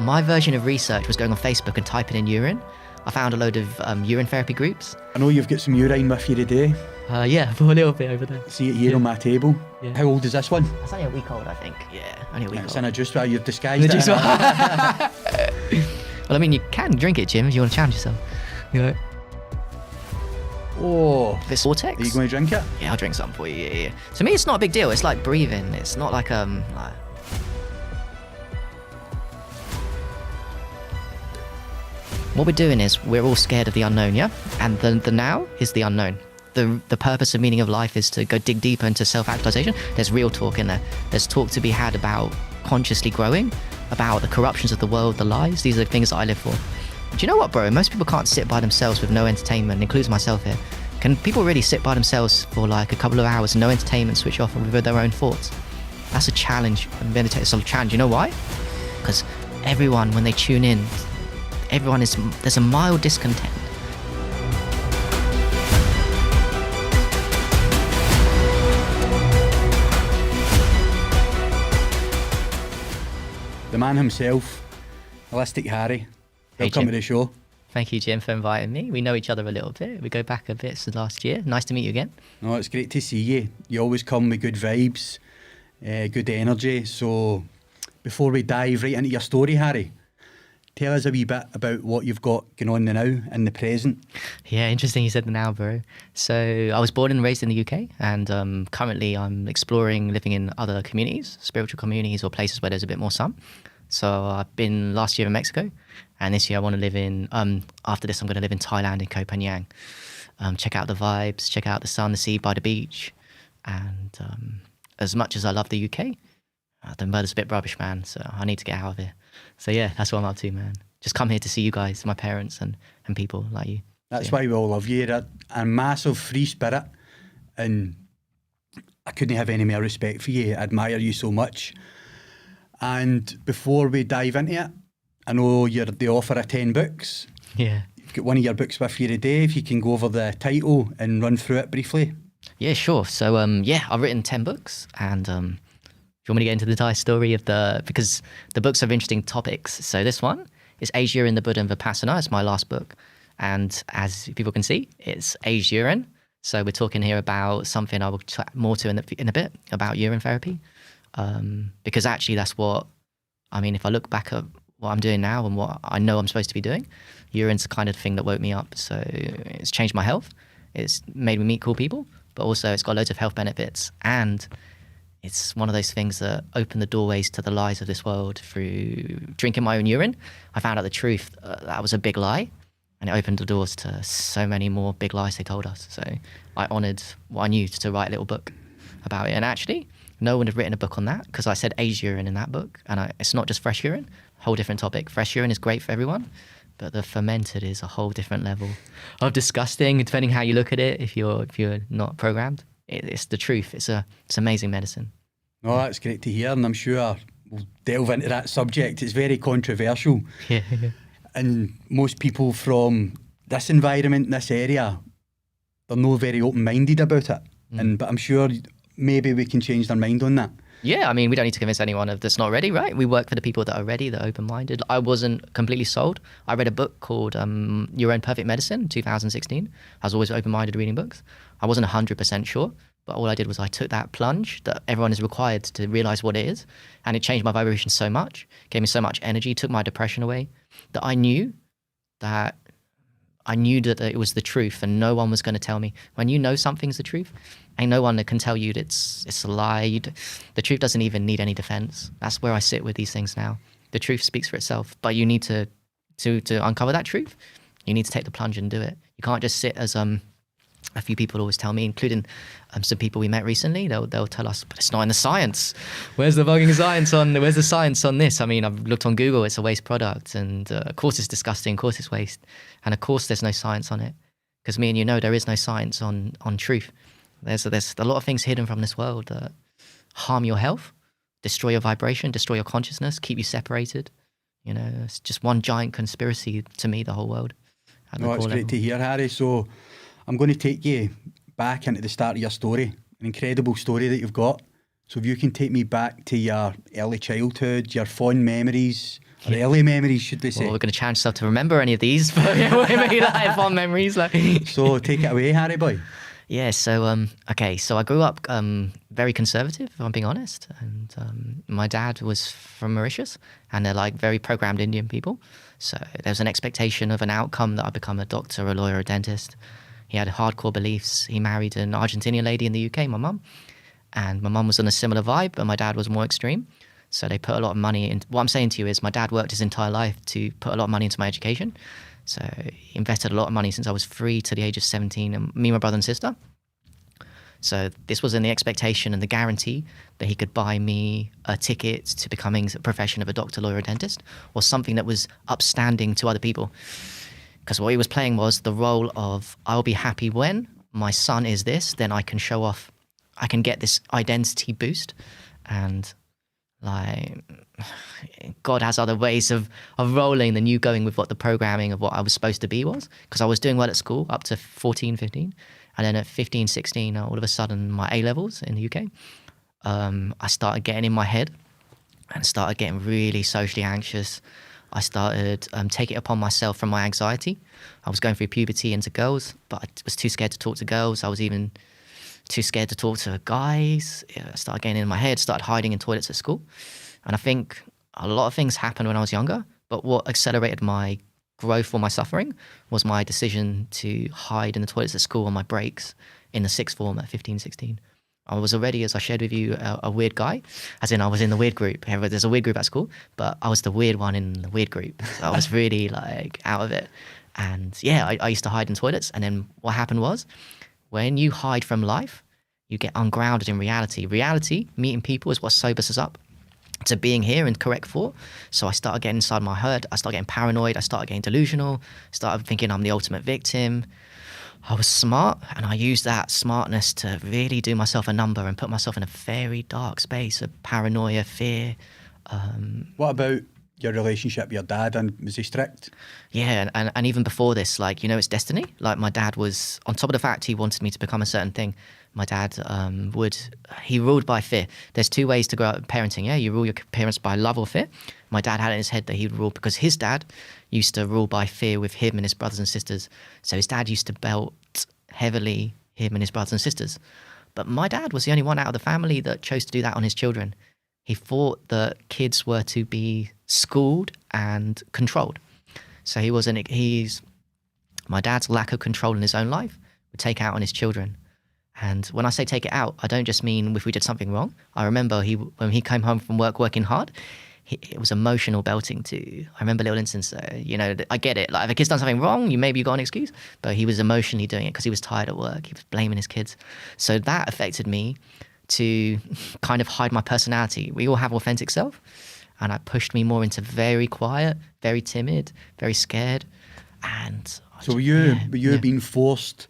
My version of research was going on Facebook and typing in urine. I found a load of urine therapy groups. I know you've got some urine with you today. Yeah, for a little bit over there. See it here on my table. Yeah. How old is this one? It's only a week old, I think. Yeah, only a week It's old. in a juice bar. You've disguised it. Well, I mean, you can drink it, Jim, if you want to challenge yourself. You know? Oh, This vortex. are you going to drink it? Yeah, I'll drink some for you. Yeah. To me, it's not a big deal. It's like breathing. It's not like What we're doing is we're all scared of the unknown, yeah? And the now is the unknown. The purpose and meaning of life is to go dig deeper into self-actualization. There's real talk in there. There's talk to be had about consciously growing, about the corruptions of the world, the lies. These are the things that I live for. Do you know what, bro? Most people can't sit by themselves with no entertainment, includes myself here. Can people really sit by themselves for like a couple of hours, no entertainment, switch off and with their own thoughts? That's a challenge. It's a challenge. You know why? Because everyone, when they tune in, there's a mild discontent. The man himself, Holistic Harry. Hey, Welcome Jim. to the show. Thank you, Jim, for inviting me. We know each other a little bit. We go back a bit since last year. Nice to meet you again. No, it's great to see you. You always come with good vibes, good energy. So before we dive right into your story, Harry, tell us a wee bit about what you've got going on now in the present. Yeah, interesting you said the now, bro. So I was born and raised in the UK, and currently I'm exploring living in other communities, spiritual communities or places where there's a bit more sun. So I've been last year in Mexico, and this year I want to live in, after this I'm going to live in Thailand, in Koh Phangan. Check out the vibes, check out the sun, the sea by the beach. And as much as I love the UK, the weather's a bit rubbish, man, so I need to get out of here. So yeah, that's what I'm up to, man. Just come here to see you guys, my parents and people like you. That's So, yeah. why we all love you. You're a massive free spirit, and I couldn't have any more respect for you. I admire you so much. And before we dive into it, I know you're the author of 10 books. Yeah. You've got one of your books with you today. If you can go over the title and run through it briefly. Yeah, sure. So I've written 10 books, and do you want me to get into the entire story of because the books have interesting topics. So this one is Age, Urine, the Buddha and Vipassana. It's my last book. And as people can see, it's Age, Urine. So we're talking here about something I will chat more to in a bit, about urine therapy. Because actually if I look back at what I'm doing now and what I know I'm supposed to be doing, urine's the kind of thing that woke me up. So it's changed my health. It's made me meet cool people, but also it's got loads of health benefits. And it's one of those things that open the doorways to the lies of this world. Through drinking my own urine, I found out the truth. That was a big lie. And it opened the doors to so many more big lies they told us. So I honoured what I knew to write a little book about it. And actually, no one had written a book on that because I said aged urine in that book. And it's not just fresh urine, whole different topic. Fresh urine is great for everyone, but the fermented is a whole different level of disgusting, depending how you look at it. If you're not programmed, it's the truth. It's amazing medicine. No, that's great to hear, and I'm sure we'll delve into that subject. It's very controversial. Yeah. And most people from this environment, this area, they're not very open-minded about it. But I'm sure maybe we can change their mind on that. Yeah, I mean, we don't need to convince anyone that's not ready, right? We work for the people that are ready, that are open-minded. I wasn't completely sold. I read a book called Your Own Perfect Medicine, 2016. I was always open-minded reading books. I wasn't 100% sure, but all I did was I took that plunge that everyone is required to realize what it is, and it changed my vibration so much, gave me so much energy, took my depression away, that I knew that it was the truth, and no one was going to tell me. When you know something's the truth, ain't no one that can tell you that it's a lie. The truth doesn't even need any defense. That's where I sit with these things now. The truth speaks for itself, but you need to uncover that truth. You need to take the plunge and do it. You can't just sit as a few people always tell me, including some people we met recently. They'll tell us, but it's not in the science. Where's the fucking science on? Where's the science on this? I mean, I've looked on Google. It's a waste product, and of course it's disgusting. Of course it's waste, and of course there's no science on it, because me and you know there is no science on truth. There's a lot of things hidden from this world that harm your health, destroy your vibration, destroy your consciousness, keep you separated. You know, it's just one giant conspiracy to me, the whole world. No, it's great to hear, Harry. So I'm going to take you back into the start of your story, an incredible story that you've got. So if you can take me back to your early childhood, your fond memories Or early memories, should we say? Well, we're going to challenge ourselves to remember any of these, but maybe like fond memories. Like. So take it away, Harry boy. Yeah, so so I grew up very conservative, if I'm being honest, and my dad was from Mauritius, and they're like very programmed Indian people. So there's an expectation of an outcome that I become a doctor, a lawyer, a dentist. He had hardcore beliefs. He married an Argentinian lady in the UK, my mum, and my mum was on a similar vibe, but my dad was more extreme. So they put a lot of money in. What I'm saying to you is my dad worked his entire life to put a lot of money into my education. So he invested a lot of money since I was 3 to the age of 17, and me, my brother and sister. So this was in the expectation and the guarantee that he could buy me a ticket to becoming a profession of a doctor, lawyer, or dentist, or something that was upstanding to other people. Because what he was playing was the role of, I'll be happy when my son is this, then I can show off, I can get this identity boost. And like, God has other ways of rolling than you going with what the programming of what I was supposed to be was. Because I was doing well at school up to 14, 15. And then at 15, 16, all of a sudden, my A-levels in the UK, I started getting in my head and started getting really socially anxious. I started taking it upon myself from my anxiety. I was going through puberty into girls, but I was too scared to talk to girls. I was even too scared to talk to guys. I started getting in my head, started hiding in toilets at school. And I think a lot of things happened when I was younger, but what accelerated my growth or my suffering was my decision to hide in the toilets at school on my breaks in the sixth form at 15, 16. I was already, as I shared with you, a weird guy, as in I was in the weird group. There's a weird group at school, but I was the weird one in the weird group. So I was really like out of it. And yeah, I used to hide in toilets. And then what happened was, when you hide from life, you get ungrounded in reality. Reality, meeting people, is what sobers us up to being here in correct thought. So I started getting inside my head. I started getting paranoid. I started getting delusional. Started thinking I'm the ultimate victim. I was smart, and I used that smartness to really do myself a number and put myself in a very dark space of paranoia, fear. What about your relationship with your dad, and was he strict? Yeah, and even before this, like, you know, it's destiny. Like, my dad was, on top of the fact he wanted me to become a certain thing, my dad he ruled by fear. There's 2 ways to grow up parenting, yeah? You rule your parents by love or fear. My dad had it in his head that he would rule, because his dad used to rule by fear with him and his brothers and sisters. So his dad used to belt heavily him and his brothers and sisters. But my dad was the only one out of the family that chose to do that on his children. He thought that kids were to be schooled and controlled. So my dad's lack of control in his own life would take out on his children. And when I say take it out, I don't just mean if we did something wrong. I remember when he came home from work working hard, it was emotional belting too. I remember little instances, I get it. Like, if a kid's done something wrong, you got an excuse. But he was emotionally doing it because he was tired at work. He was blaming his kids. So that affected me to kind of hide my personality. We all have authentic self. And it pushed me more into very quiet, very timid, very scared. And so were you being forced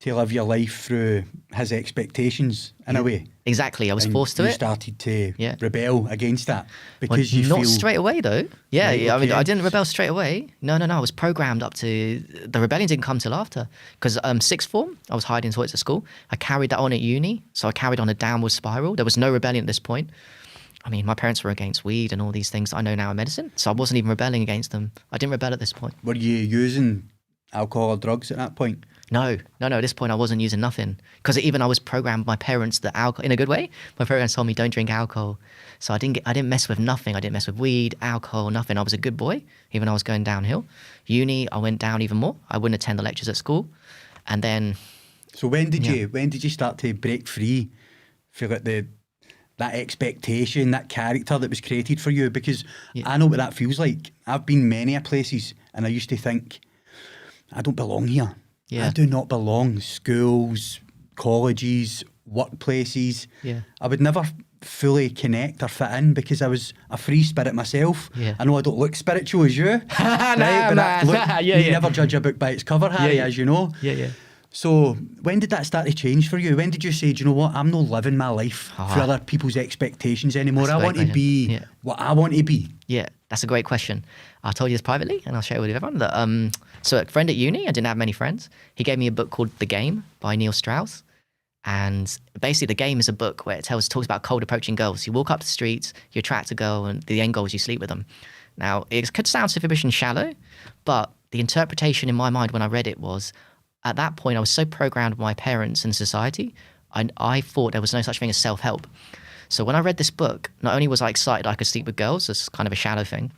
to live your life through his expectations in a way? Exactly. I was forced to it. You started to rebel against that because not straight away though. Yeah, right, okay. I mean, I didn't rebel straight away. No. I was programmed up to, the rebellion didn't come till after. Because sixth form, I was hiding toilets at school. I carried that on at uni. So I carried on a downward spiral. There was no rebellion at this point. I mean, my parents were against weed and all these things that I know now in medicine. So I wasn't even rebelling against them. I didn't rebel at this point. Were you using alcohol or drugs at that point? No. At this point, I wasn't using nothing. Because even I was programmed by my parents that alcohol, in a good way, my parents told me don't drink alcohol. So I didn't mess with nothing. I didn't mess with weed, alcohol, nothing. I was a good boy, even though I was going downhill. Uni, I went down even more. I wouldn't attend the lectures at school. And then... So when did you start to break free for like that expectation, that character that was created for you? Because I know what that feels like. I've been many places and I used to think, I don't belong here. Yeah. I do not belong. Schools, colleges, workplaces. Yeah. I would never fully connect or fit in because I was a free spirit myself. Yeah. I know I don't look spiritual as you. You never judge a book by its cover, Harry, as you know. Yeah. So when did that start to change for you? When did you say, do you know what, I'm not living my life for other people's expectations anymore. I want to be what I want to be. Yeah, that's a great question. I told you this privately and I'll share it with everyone. That, so a friend at uni, I didn't have many friends. He gave me a book called The Game by Neil Strauss. And basically The Game is a book where it talks about cold approaching girls. You walk up the streets, you attract a girl and the end goal is you sleep with them. Now, it could sound superficial and shallow, but the interpretation in my mind when I read it was, at that point, I was so programmed by my parents and society, I thought there was no such thing as self-help. So when I read this book, not only was I excited I could sleep with girls, that's kind of a shallow thing,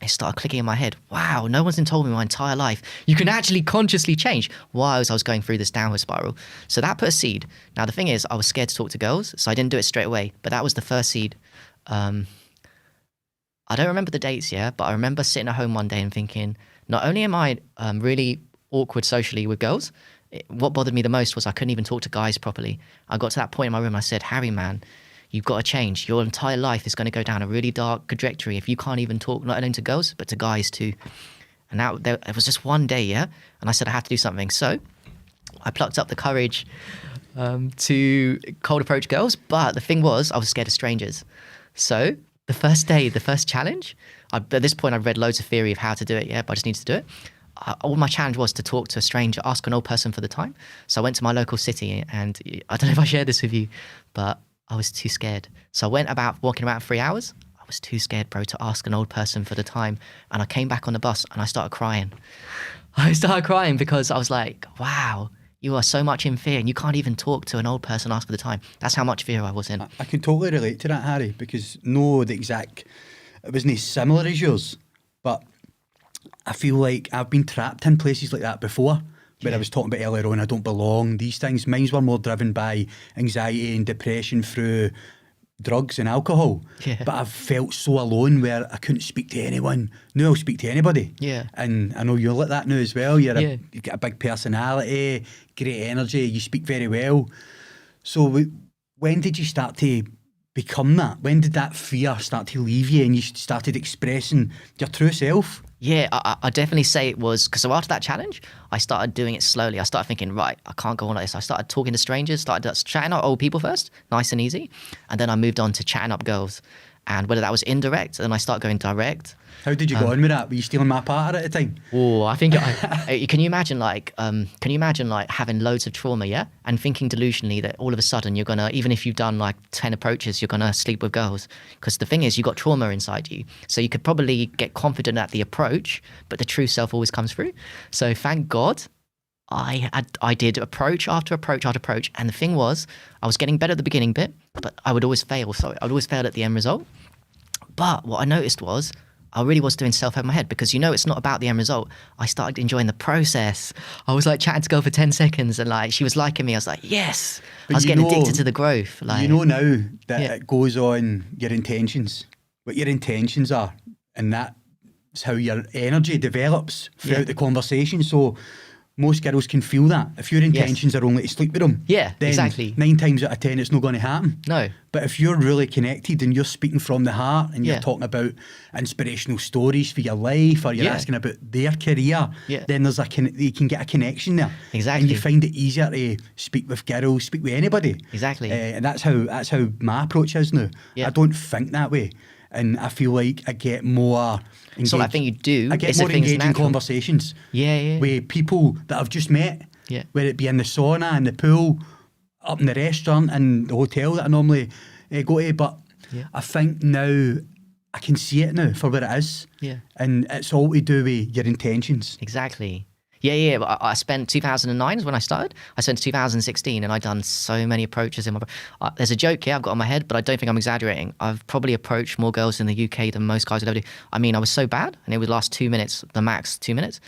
it started clicking in my head, wow, no one's told me my entire life you can actually consciously change whilst I was going through this downward spiral. So that put a seed. Now, the thing is, I was scared to talk to girls, so I didn't do it straight away, but that was the first seed. I don't remember the dates, but I remember sitting at home one day and thinking, not only am I really awkward socially with girls, what bothered me the most was I couldn't even talk to guys properly. I got to that point in my room, I said, Harry, man, you've got to change. Your entire life is going to go down a really dark trajectory if you can't even talk not only to girls, but to guys too. And it was just one day, and I said I had to do something. So I plucked up the courage to cold approach girls. But the thing was, I was scared of strangers. So the first day, the first challenge, at this point I've read loads of theory of how to do it, but I just needed to do it. All my challenge was to talk to a stranger, ask an old person for the time. So I went to my local city, and I don't know if I shared this with you, but I was too scared. So I went about walking around 3 hours. I was too scared, bro, to ask an old person for the time. And I came back on the bus and I started crying. I started crying because I was like, wow, you are so much in fear and you can't even talk to an old person, ask for the time. That's how much fear I was in. I can totally relate to that, Harry, because it wasn't as similar as yours, but I feel like I've been trapped in places like that before. Where I was talking about earlier on, I don't belong, these things. Mine were more driven by anxiety and depression through drugs and alcohol. Yeah. But I've felt so alone where I couldn't speak to anyone. Now I'll speak to anybody. Yeah. And I know you're like that now as well. You've got a big personality, great energy, you speak very well. So when did you start to become that? When did that fear start to leave you and you started expressing your true self? Yeah, I definitely say it was, because after that challenge, I started doing it slowly. I started thinking, right, I can't go on like this. I started talking to strangers, started chatting up old people first, nice and easy. And then I moved on to chatting up girls. And whether that was indirect, and I started going direct. How did you go on with that? Were you stealing my partner at the time? Oh, I think, can you imagine having loads of trauma, and thinking delusionally that all of a sudden you're going to, even if you've done like 10 approaches, you're going to sleep with girls? Because the thing is, you've got trauma inside you. So you could probably get confident at the approach, but the true self always comes through. So thank God I did approach after approach after approach. And the thing was, I was getting better at the beginning bit, but I would always fail. So I would always fail at the end result. But what I noticed was, I really was doing self-help in my head, because it's not about the end result. I started enjoying the process. I was like chatting to girl for 10 seconds and like she was liking me. I was like, yes. But I was getting addicted to the growth. Like, now that it goes on your intentions, what your intentions are, and that's how your energy develops throughout the conversation. So most girls can feel that. If your intentions are only to sleep with them, then exactly. 9 times out of 10 it's not going to happen. No. But if you're really connected and you're speaking from the heart and you're talking about inspirational stories for your life, or you're asking about their career, then there's you can get a connection there. Exactly. And you find it easier to speak with girls, speak with anybody. Exactly. And that's how my approach is now. I don't think that way. And I feel like I get more engaged. So I think you do. I get more engaging conversations with people that I've just met, whether it be in the sauna, in the pool, up in the restaurant, in the hotel that I normally go to. But I think now I can see it now for what it is. Yeah. And it's all to do with your intentions. Exactly. Yeah. I spent 2009 is when I started. I spent 2016 and I'd done so many approaches in my... there's a joke here I've got on my head, but I don't think I'm exaggerating. I've probably approached more girls in the UK than most guys would ever do. I mean, I was so bad, and it would last 2 minutes, the max 2 minutes.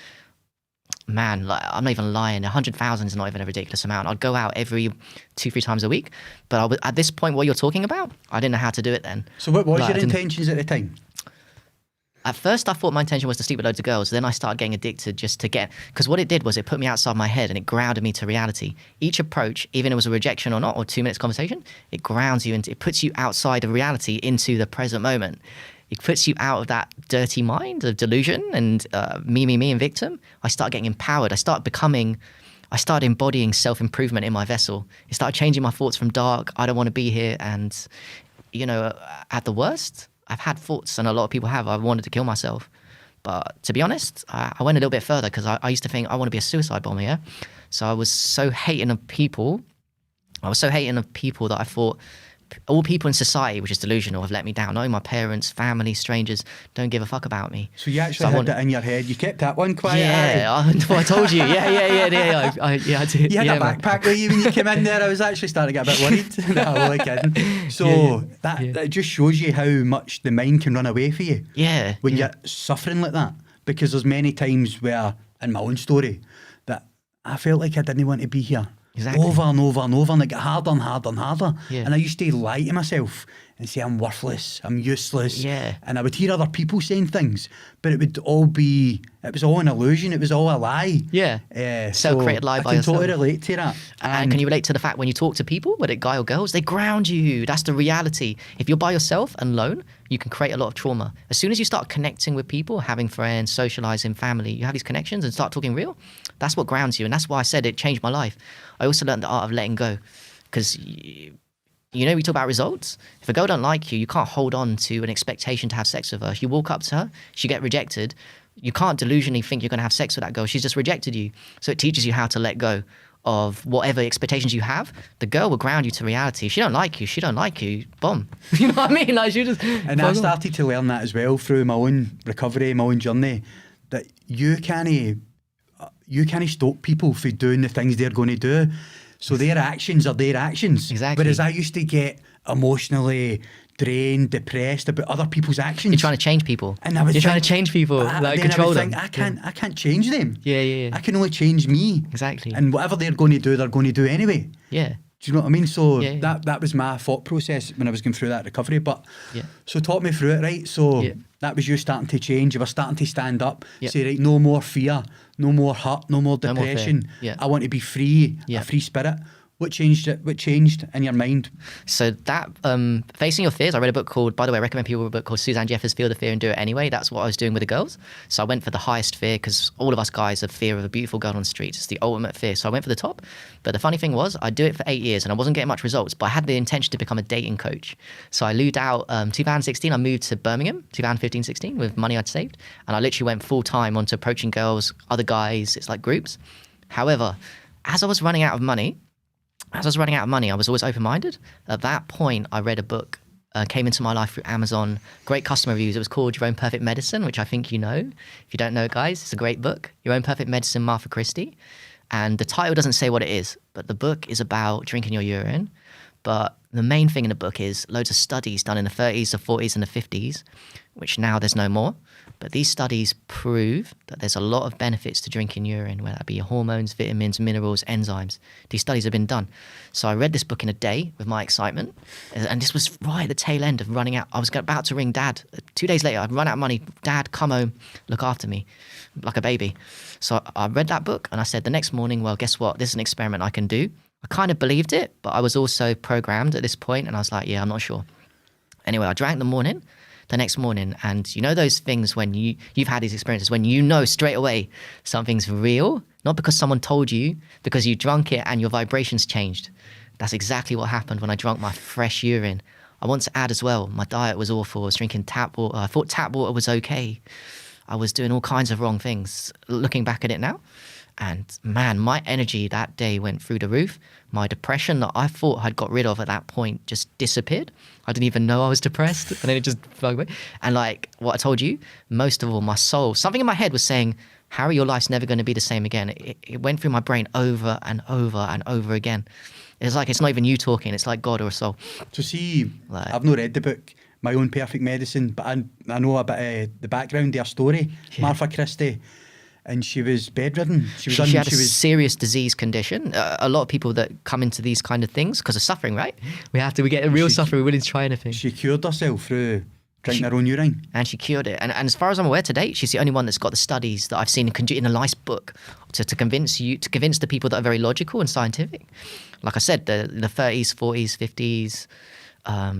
Man, like, I'm not even lying. 100,000 is not even a ridiculous amount. I'd go out every 2-3 times a week. But at this point, what you're talking about, I didn't know how to do it then. So what was your intentions at the time? At first, I thought my intention was to sleep with loads of girls. Then I started getting addicted just to get... Because what it did was it put me outside my head and it grounded me to reality. Each approach, even if it was a rejection or not, or 2 minutes conversation, it grounds you into... It puts you outside of reality into the present moment. It puts you out of that dirty mind of delusion and me and victim. I started getting empowered. I started embodying self-improvement in my vessel. It started changing my thoughts from dark, I don't want to be here, and, at the worst... I've had thoughts, and a lot of people have. I wanted to kill myself. But to be honest, I went a little bit further, because I used to think I want to be a suicide bomber, So I was so hating of people. That I thought all people in society, which is delusional, have let me down. No, my parents, family, strangers don't give a fuck about me. So you actually had that in your head. You kept that one quiet. Yeah, I told you. Yeah. I did. You had yeah, a backpack with you when you came in there. I was actually starting to get a bit worried. No, I'm only kidding. So that just shows you how much the mind can run away for you. Yeah. When you're suffering like that. Because there's many times where, in my own story, that I felt like I didn't want to be here. Exactly. Over and over and over, and it got harder and harder and harder. Yeah. And I used to lie to myself and say I'm worthless, I'm useless. Yeah. And I would hear other people saying things, but it was all an illusion, it was all a lie. Yeah. Self-created lie by yourself. I can totally relate to that. And can you relate to the fact when you talk to people, whether guy or girls, they ground you. That's the reality. If you're by yourself and alone, you can create a lot of trauma. As soon as you start connecting with people, having friends, socializing, family, you have these connections and start talking real, that's what grounds you. And that's why I said it changed my life. I also learned the art of letting go. Because, we talk about results. If a girl don't like you, you can't hold on to an expectation to have sex with her. If you walk up to her, she get rejected, you can't delusionally think you're going to have sex with that girl. She's just rejected you. So it teaches you how to let go of whatever expectations you have. The girl will ground you to reality. If she don't like you, boom. You know what I mean? Like, she just... And I started to learn that as well through my own recovery, my own journey, that you can't stop people from doing the things they're going to do. So their actions are their actions. Exactly. Whereas I used to get emotionally drained, depressed about other people's actions. You're trying to change people. And I would trying to change people, control them. I can't change them. Yeah. I can only change me. Exactly. And whatever they're going to do anyway. Yeah. Do you know what I mean? So Yeah. that was my thought process when I was going through that recovery. But so talk me through it, right? So that was you starting to change. You were starting to stand up, say, right, no more fear, no more hurt, no more depression. I want to be free, a free spirit. What changed it? What changed in your mind? So that, Facing Your Fears, I read a book called, by the way, I recommend people read a book called Suzanne Jeffers' Feel the Fear and Do It Anyway. That's what I was doing with the girls. So I went for the highest fear because all of us guys have fear of a beautiful girl on the streets. It's the ultimate fear. So I went for the top. But the funny thing was, I do it for 8 years and I wasn't getting much results, but I had the intention to become a dating coach. So I lewd out, 2016, I moved to Birmingham, 2015-16, with money I'd saved. And I literally went full time onto approaching girls, other guys, it's like groups. However, as I was running out of money, I was always open-minded. At that point, I read a book, came into my life through Amazon, great customer reviews. It was called Your Own Perfect Medicine, which I think you know. If you don't know, guys, it's a great book. Your Own Perfect Medicine, Martha Christie. And the title doesn't say what it is, but the book is about drinking your urine. But the main thing in the book is loads of studies done in the 30s, the 40s, and the 50s, which now there's no more. But these studies prove that there's a lot of benefits to drinking urine, whether that be your hormones, vitamins, minerals, enzymes. These studies have been done. So I read this book in a day with my excitement. And this was right at the tail end of running out. I was about to ring Dad. 2 days later, I'd run out of money. Dad, come home, look after me like a baby. So I read that book and I said the next morning, well, guess what? This is an experiment I can do. I kind of believed it, but I was also programmed at this point, and I was like, yeah, I'm not sure. Anyway, I drank the next morning, and you know those things when you've had these experiences when you know straight away something's real, not because someone told you, because you drunk it and your vibrations changed. That's exactly what happened when I drank my fresh urine. I want to add as well, my diet was awful. I was drinking tap water. I thought tap water was okay. I was doing all kinds of wrong things, looking back at it now. And man, my energy that day went through the roof. My depression that I thought I'd got rid of at that point just disappeared. I didn't even know I was depressed, and then it just flowed away. And like what I told you, most of all, my soul, something in my head was saying, Harry, your life's never going to be the same again. It went through my brain over and over and over again. It's like it's not even you talking, it's like God or a soul. So see, I've not read the book, My Own Perfect Medicine, but I know a bit of the background, their story, Martha Christie. And she was bedridden. She had a serious disease condition. A lot of people that come into these kind of things because of suffering, right? We get a real suffering. We're willing to try anything. She cured herself through drinking her own urine. And she cured it. And as far as I'm aware to date, she's the only one that's got the studies that I've seen in a nice book to convince the people that are very logical and scientific. Like I said, the 30s, 40s, 50s,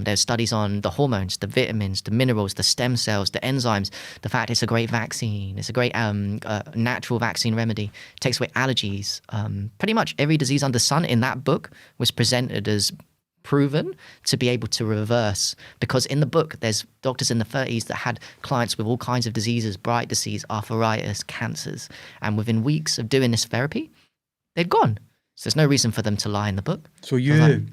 there's studies on the hormones, the vitamins, the minerals, the stem cells, the enzymes, the fact it's a great vaccine, it's a great natural vaccine remedy, it takes away allergies. Pretty much every disease under the sun in that book was presented as proven to be able to reverse, because in the book there's doctors in the 30s that had clients with all kinds of diseases, bright disease, arthritis, cancers, and within weeks of doing this therapy, they'd gone. So there's no reason for them to lie in the book. So you...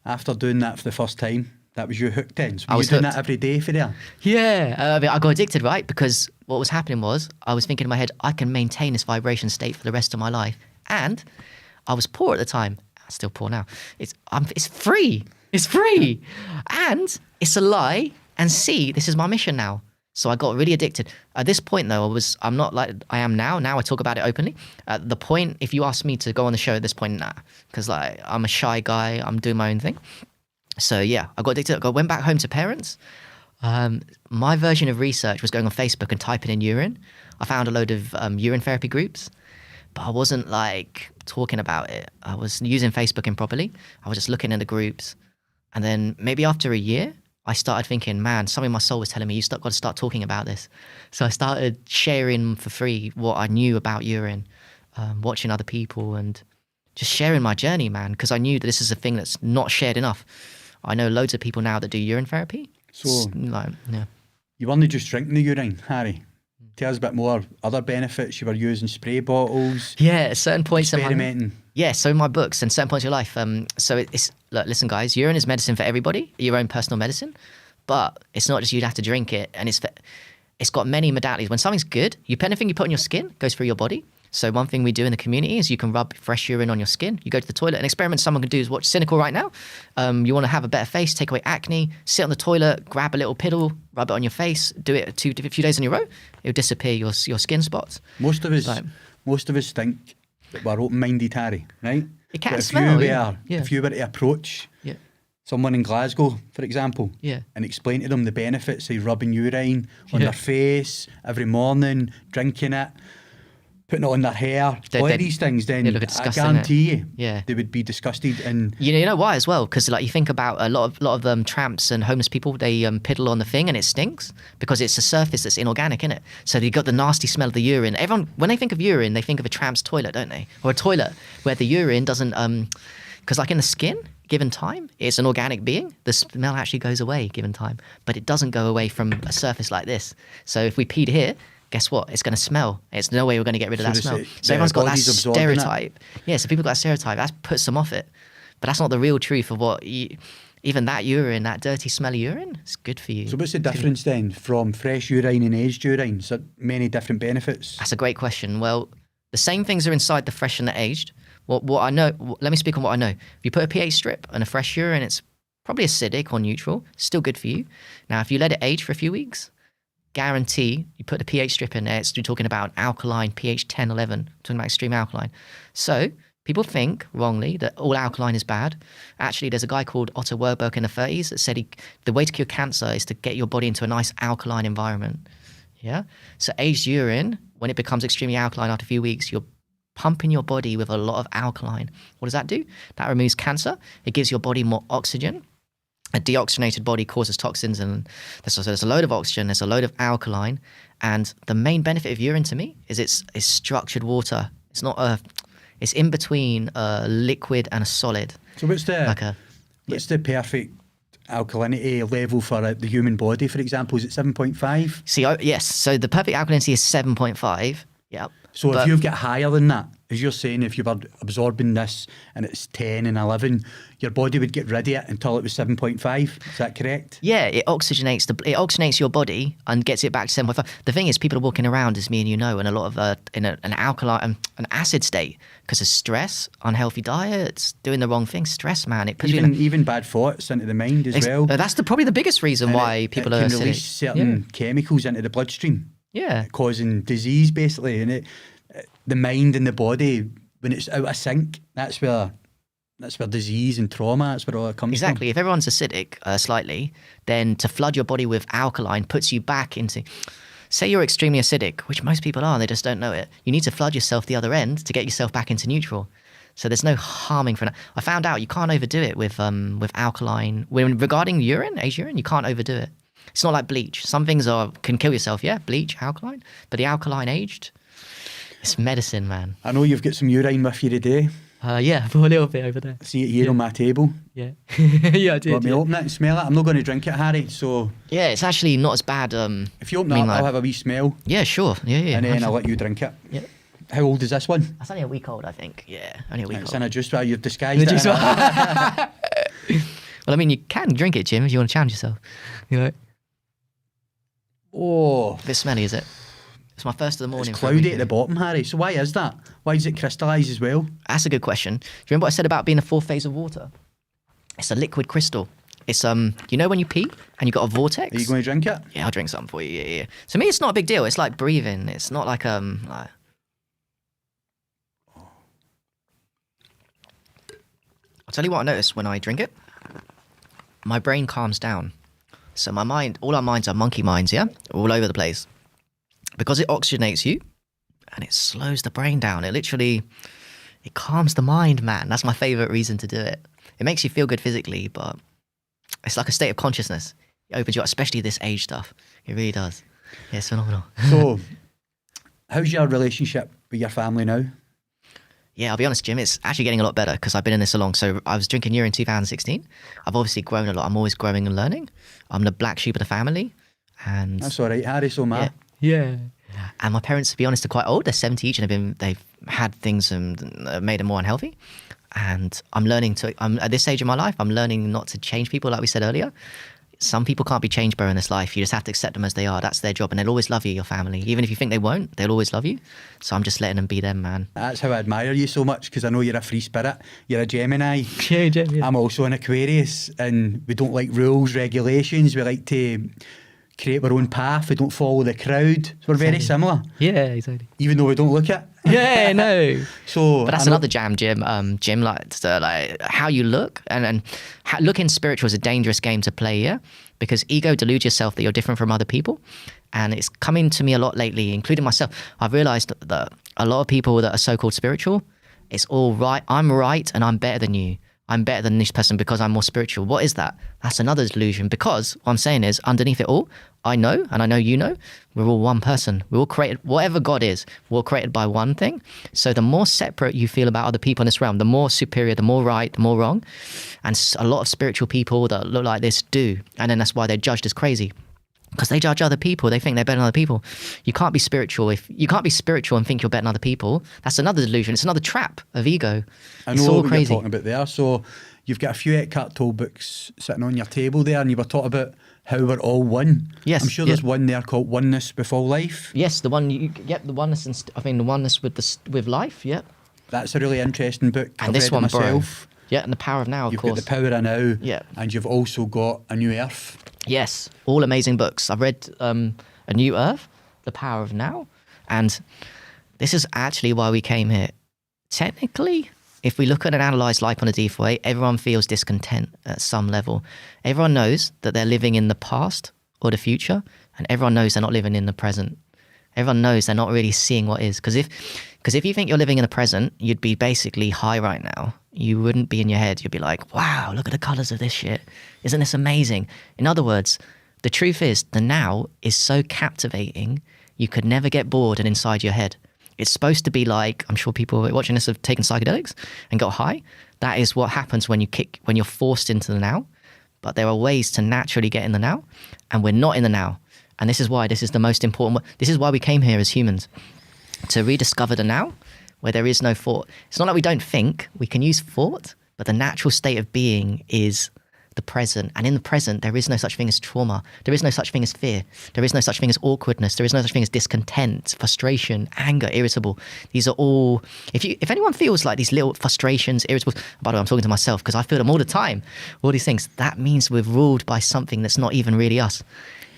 After doing that for the first time, That was you hooked in. So I were you was doing hooked. that every day for there? Yeah, I got addicted, right? Because what was happening was I was thinking in my head, I can maintain this vibration state for the rest of my life. And I was poor at the time. I'm still poor now. It's free. It's free. And it's a lie. And C, this is my mission now. So I got really addicted. At this point, though, I'm not like I am now. Now I talk about it openly. At the point, if you ask me to go on the show at this point, nah. Because like, I'm a shy guy. I'm doing my own thing. So yeah, I got addicted. I went back home to parents. My version of research was going on Facebook and typing in urine. I found a load of urine therapy groups, but I wasn't like talking about it. I was using Facebook improperly. I was just looking in the groups. And then maybe after a year, I started thinking, man, something in my soul was telling me, got to start talking about this. So I started sharing for free what I knew about urine, watching other people and just sharing my journey, man, because I knew that this is a thing that's not shared enough. I know loads of people now that do urine therapy. So like, yeah. You weren't just drinking the urine, Harry. Tell us a bit more other benefits. You were using spray bottles. Yeah, at certain points experimenting. So in my books and certain points of your life. So it's look, listen, guys, urine is medicine for everybody, your own personal medicine. But it's not just you'd have to drink it, and it's got many modalities. When something's good, anything you put on your skin goes through your body. So one thing we do in the community is you can rub fresh urine on your skin. You go to the toilet. An experiment someone can do is watch Cynical right now. You want to have a better face, take away acne, sit on the toilet, grab a little piddle, rub it on your face, do it a few days in a row. It'll disappear your skin spots. Most of us think that we're open-minded, Harry, right? It can't but smell. If you were to approach someone in Glasgow, for example, and explain to them the benefits of rubbing urine on their face every morning, drinking it, putting it on their hair, all of these things, then I guarantee you they would be disgusted. And you know why as well? Because like you think about a lot of tramps and homeless people, they piddle on the thing and it stinks because it's a surface that's inorganic, innit? So you got the nasty smell of the urine. Everyone, when they think of urine, they think of a tramp's toilet, don't they? Or a toilet where the urine doesn't, because like in the skin, given time, it's an organic being. The smell actually goes away given time, but it doesn't go away from a surface like this. So if we peed here, guess what? It's going to smell. It's no way we're going to get rid of that smell. So everyone's got that stereotype. Yeah, so people got that stereotype. That puts them off it. But that's not the real truth of what even that urine, that dirty, smelly urine, it's good for you. So what's the difference then from fresh urine and aged urine? So many different benefits. That's a great question. Well, the same things are inside the fresh and the aged. What I know, let me speak on what I know. If you put a pH strip and a fresh urine, it's probably acidic or neutral. Still good for you. Now, if you let it age for a few weeks, guarantee you put the pH strip in there, you're talking about alkaline, pH 10, 11, talking about extreme alkaline. So people think wrongly that all alkaline is bad. Actually, there's a guy called Otto Warburg in the 30s that said the way to cure cancer is to get your body into a nice alkaline environment. Yeah. So aged urine, when it becomes extremely alkaline after a few weeks, you're pumping your body with a lot of alkaline. What does that do? That removes cancer. It gives your body more oxygen. A deoxygenated body causes toxins, and there's a load of oxygen, there's a load of alkaline, and the main benefit of urine to me is it's structured water. It's not it's in between a liquid and a solid. So what's the perfect alkalinity level for the human body, for example? Is it 7.5? See, yes. So the perfect alkalinity is 7.5. Yeah. So if you've got higher than that, as you're saying, if you were absorbing this and it's 10 and 11, your body would get rid of it until it was 7.5. Is that correct? Yeah, it oxygenates your body and gets it back to 7.5. The thing is, people are walking around, as me and you know, in a lot of in an alkaline, an acid state because of stress, unhealthy diets, doing the wrong thing. Stress, man, it puts even bad thoughts into the mind as well. That's probably the biggest reason why people are can release certain chemicals into the bloodstream. Yeah, causing disease basically, and the mind and the body, when it's out of sync, that's where disease and trauma, that's where all that comes from. Exactly. If everyone's acidic slightly, then to flood your body with alkaline puts you back into, say you're extremely acidic, which most people are, and they just don't know it. You need to flood yourself the other end to get yourself back into neutral. So there's no harming for that. I found out you can't overdo it with alkaline. Regarding urine, aged urine, you can't overdo it. It's not like bleach. Some things can kill yourself, yeah, bleach, alkaline. But the alkaline aged, it's medicine, man. I know you've got some urine with you today. Yeah, I've got a little bit over there. I see it here on my table. Yeah. Yeah, I did. Let me open it and smell it. I'm not going to drink it, Harry, so... Yeah, it's actually not as bad. If you open it up, I'll have a wee smell. Yeah, sure. Yeah. And then I'll let you drink it. Yeah. How old is this one? That's only a week old, I think. Yeah, only a week old. It's in a juice bar. You've disguised it. Well, I mean, you can drink it, Jim, if you want to challenge yourself. You know, Oh, a bit smelly, is it? It's my first of the morning. it's cloudy at the bottom, Harry. So why is that? Why does it crystallise as well? That's a good question. Do you remember what I said about being the fourth phase of water? It's a liquid crystal. It's you know when you pee and you got a vortex. Are you going to drink it? Yeah, I'll drink some for you. Yeah. To me, it's not a big deal. It's like breathing. It's not like like... I'll tell you what I notice when I drink it. My brain calms down. So my mind, all our minds are monkey minds, yeah? All over the place. Because it oxygenates you and it slows the brain down. It calms the mind, man. That's my favorite reason to do it. It makes you feel good physically, but it's like a state of consciousness. It opens you up, especially this age stuff. It really does. Yeah, it's phenomenal. So, how's your relationship with your family now? Yeah, I'll be honest, Jim, it's actually getting a lot better because I've been in this so long. So I was drinking Urine in 2016. I've obviously grown a lot. I'm always growing and learning. I'm the black sheep of the family. And That's all right, Harry, so am I. yeah. And my parents, to be honest, are quite old. They're 70 each and they've had things and made them more unhealthy. And I'm at this stage of my life, I'm learning not to change people like we said earlier. Some people can't be changed, bro, in this life. You just have to accept them as they are. That's their job. And they'll always love you, your family. Even if you think they won't, they'll always love you. So I'm just letting them be them, man. That's how I admire you so much, because I know you're a free spirit. You're a Gemini. Yeah, Gemini. I'm also an Aquarius, and we don't like rules, regulations. We like to create our own path. We don't follow the crowd. So we're very similar. Yeah, exactly. Even though we don't look it. Yeah, no. So, but that's another jam, Jim. Jim, like how you look and looking spiritual is a dangerous game to play, yeah? Because ego deludes yourself that you're different from other people. And it's coming to me a lot lately, including myself. I've realized that a lot of people that are so-called spiritual, it's all right. I'm right and I'm better than you. I'm better than this person because I'm more spiritual. What is that? That's another delusion, because what I'm saying is underneath it all, I know, and I know you know, we're all one person. We're all created, whatever God is, we're all created by one thing. So the more separate you feel about other people in this realm, the more superior, the more right, the more wrong. And a lot of spiritual people that look like this do. And then that's why they're judged as crazy. Because they judge other people. They think they're better than other people. You can't be spiritual and think you're better than other people. That's another delusion. It's another trap of ego. I it's know all what crazy. you're talking about there. So you've got a few Eckhart Tolle books sitting on your table there, and you were talking about how we're all one. Yes. I'm sure there's one there called Oneness with All Life. Yes, the one. The oneness. The oneness with life. Yep. That's a really interesting book. And I've this read it one, myself. bro. Yeah, and the power of now, of You've course. got the power of now. Yeah. And you've also got A New Earth. Yes, all amazing books. I've read A New Earth, The Power of Now, and this is actually why we came here. Technically, if we look at and analyse life on a default way, everyone feels discontent at some level. Everyone knows that they're living in the past or the future, and everyone knows they're not living in the present. Everyone knows they're not really seeing what is. Because if you think you're living in the present, you'd be basically high right now. You wouldn't be in your head. You'd be like, wow, look at the colours of this shit. Isn't this amazing? In other words, the truth is the now is so captivating, you could never get bored and inside your head. It's supposed to be like, I'm sure people watching this have taken psychedelics and got high. That is what happens when you're forced into the now. But there are ways to naturally get in the now, and we're not in the now. And this is why this is the most important. This is why we came here as humans, to rediscover the now, where there is no thought. It's not like we don't think. We can use thought, but the natural state of being is the present. And in the present, there is no such thing as trauma. There is no such thing as fear. There is no such thing as awkwardness. There is no such thing as discontent, frustration, anger, irritable. These are all, if anyone feels like these little frustrations, irritables, by the way, I'm talking to myself because I feel them all the time, all these things, that means we're ruled by something that's not even really us.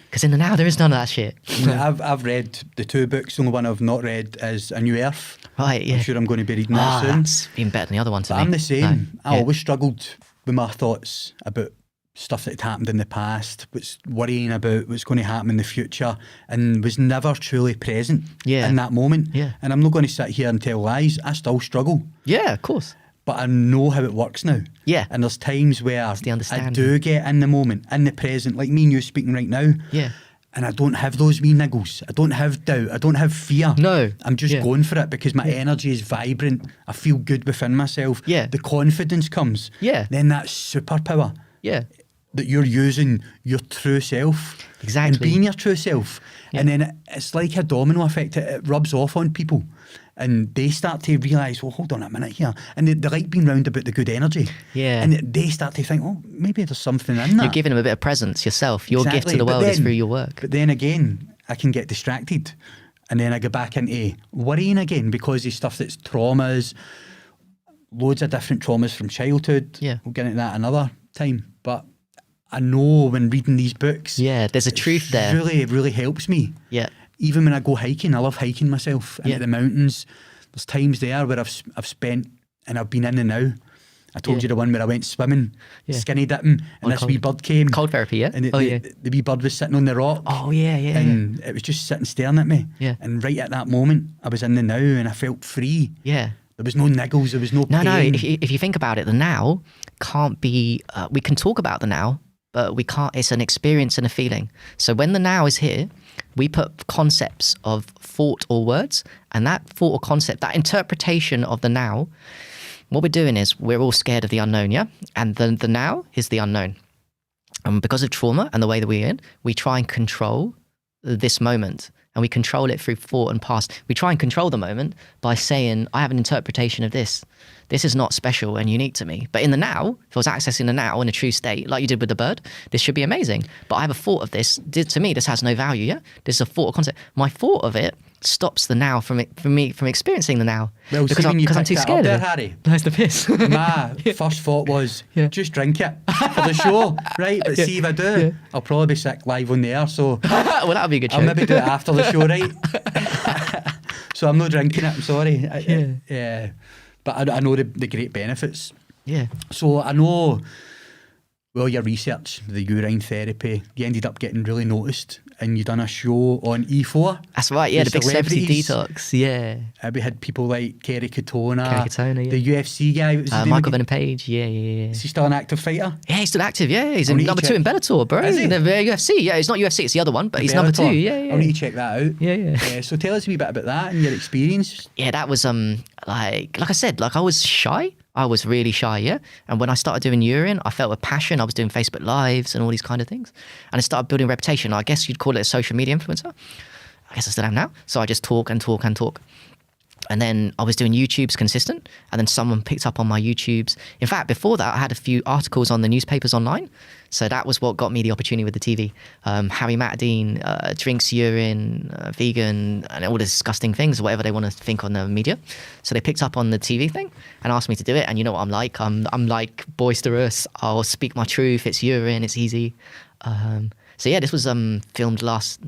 Because in the now, there is none of that shit. I've read the two books. The only one I've not read is A New Earth. Right, yeah. I'm sure I'm going to be reading that soon. That's been better than the other one to me. I'm the same. No, I yeah. always struggled with my thoughts about stuff that had happened in the past, what's worrying about what's going to happen in the future, and was never truly present in that moment. Yeah. And I'm not going to sit here and tell lies. I still struggle. Yeah, of course. But I know how it works now. Yeah. And there's times where the I understanding. do get in the moment, in the present, like me and you speaking right now. Yeah. And I don't have those wee niggles. I don't have doubt. I don't have fear. No. I'm just going for it because my energy is vibrant. I feel good within myself. Yeah. The confidence comes. Yeah. Then that superpower. Yeah. That you're using your true self. Exactly. And being your true self. Yeah. And then it's like a domino effect. It rubs off on people. And they start to realise, well, hold on a minute here. And they like being round about the good energy. Yeah. And they start to think, oh, maybe there's something in that. You're giving them a bit of presence yourself. Your gift to the But world is then- through your work. But then again, I can get distracted. And then I go back into worrying again because of stuff that's traumas, loads of different traumas from childhood. Yeah. We'll get into that another time. But I know when reading these books, Yeah, there's a truth there. really, really helps me. Yeah. Even when I go hiking, I love hiking myself into Yeah. the mountains. There's times there where I've spent and I've been in and out. I told Yeah. you the one where I went swimming, Yeah. skinny dipping, and this cold- wee bird came. Cold therapy, yeah? And yeah. the wee bird was sitting on the rock. Oh, yeah. And it was just sitting staring at me. Yeah. And right at that moment, I was in the now and I felt free. Yeah. There was no niggles, there was no pain. No. If you think about it, the now can't be. We can talk about the now, but we can't. It's an experience and a feeling. So when the now is here, we put concepts of thought or words, and that thought or concept, that interpretation of the now. What we're doing is we're all scared of the unknown, yeah, and the now is the unknown. And because of trauma and the way that we're in, we try and control this moment. And we control it through thought and past. We try and control the moment by saying, I have an interpretation of this. This is not special and unique to me. But in the now, if I was accessing the now in a true state, like you did with the bird, this should be amazing. But I have a thought of this. To me, this has no value, yeah? This is a thought or concept. My thought of it stops the now from experiencing the now. Well, because see, when you I'm picked too that scared up there, of it. Harry, That's the piss. my first thought was, Yeah. just drink it for the show, right? But see if I do, Yeah. I'll probably be sick live on the air, so Well, that would be a good show. I'll maybe do it after the show, right? So I'm not drinking it, I'm sorry. Yeah. But I know the great benefits. Yeah. So I know, well, your research, the urine therapy, you ended up getting really noticed and you done a show on E4. That's right, yeah, the big celebrity celebrities. detox. Yeah. We had people like Kerry Katona, Kerry Katona, yeah. the UFC guy. What was his name Michael again? Venom Page. Yeah. Is he still an active fighter? Yeah, he's still active. Yeah, he's I'll in need to number check. 2 in Bellator, bro. Is he? The UFC. Yeah, it's not UFC, it's the other one, but he's number 2. Bellator. Yeah. I'll need to check that out. Yeah. So tell us a wee bit about that and your experience. Yeah, that was like I said, like I was shy. I was really shy, yeah. And when I started doing Urine, I felt a passion. I was doing Facebook Lives and all these kind of things, and I started building a reputation. I guess you'd call it a social media influencer. I guess I still am now. So I just talk and talk and talk. And then I was doing YouTubes consistent, and then someone picked up on my YouTubes. In fact, before that, I had a few articles on the newspapers online. So that was what got me the opportunity with the TV. Harry Mattadine drinks urine, vegan, and all the disgusting things, whatever they want to think on the media. So they picked up on the TV thing and asked me to do it. And you know what I'm like? I'm like boisterous. I'll speak my truth. It's urine. It's easy. So yeah, this was filmed last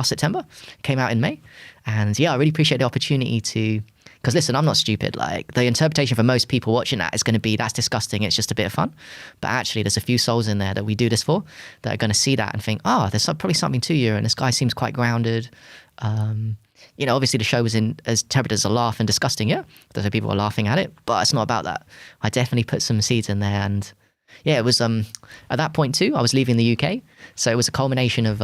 September. Came out in May, and yeah, I really appreciate the opportunity to. Because listen, I'm not stupid. Like the interpretation for most people watching that is going to be that's disgusting. It's just a bit of fun, but actually, there's a few souls in there that we do this for that are going to see that and think, there's probably something to you. And this guy seems quite grounded. Obviously the show was as interpreted as a laugh and disgusting. Yeah, there's people are laughing at it, but it's not about that. I definitely put some seeds in there and. Yeah, it was at that point too, I was leaving the UK. So it was a culmination of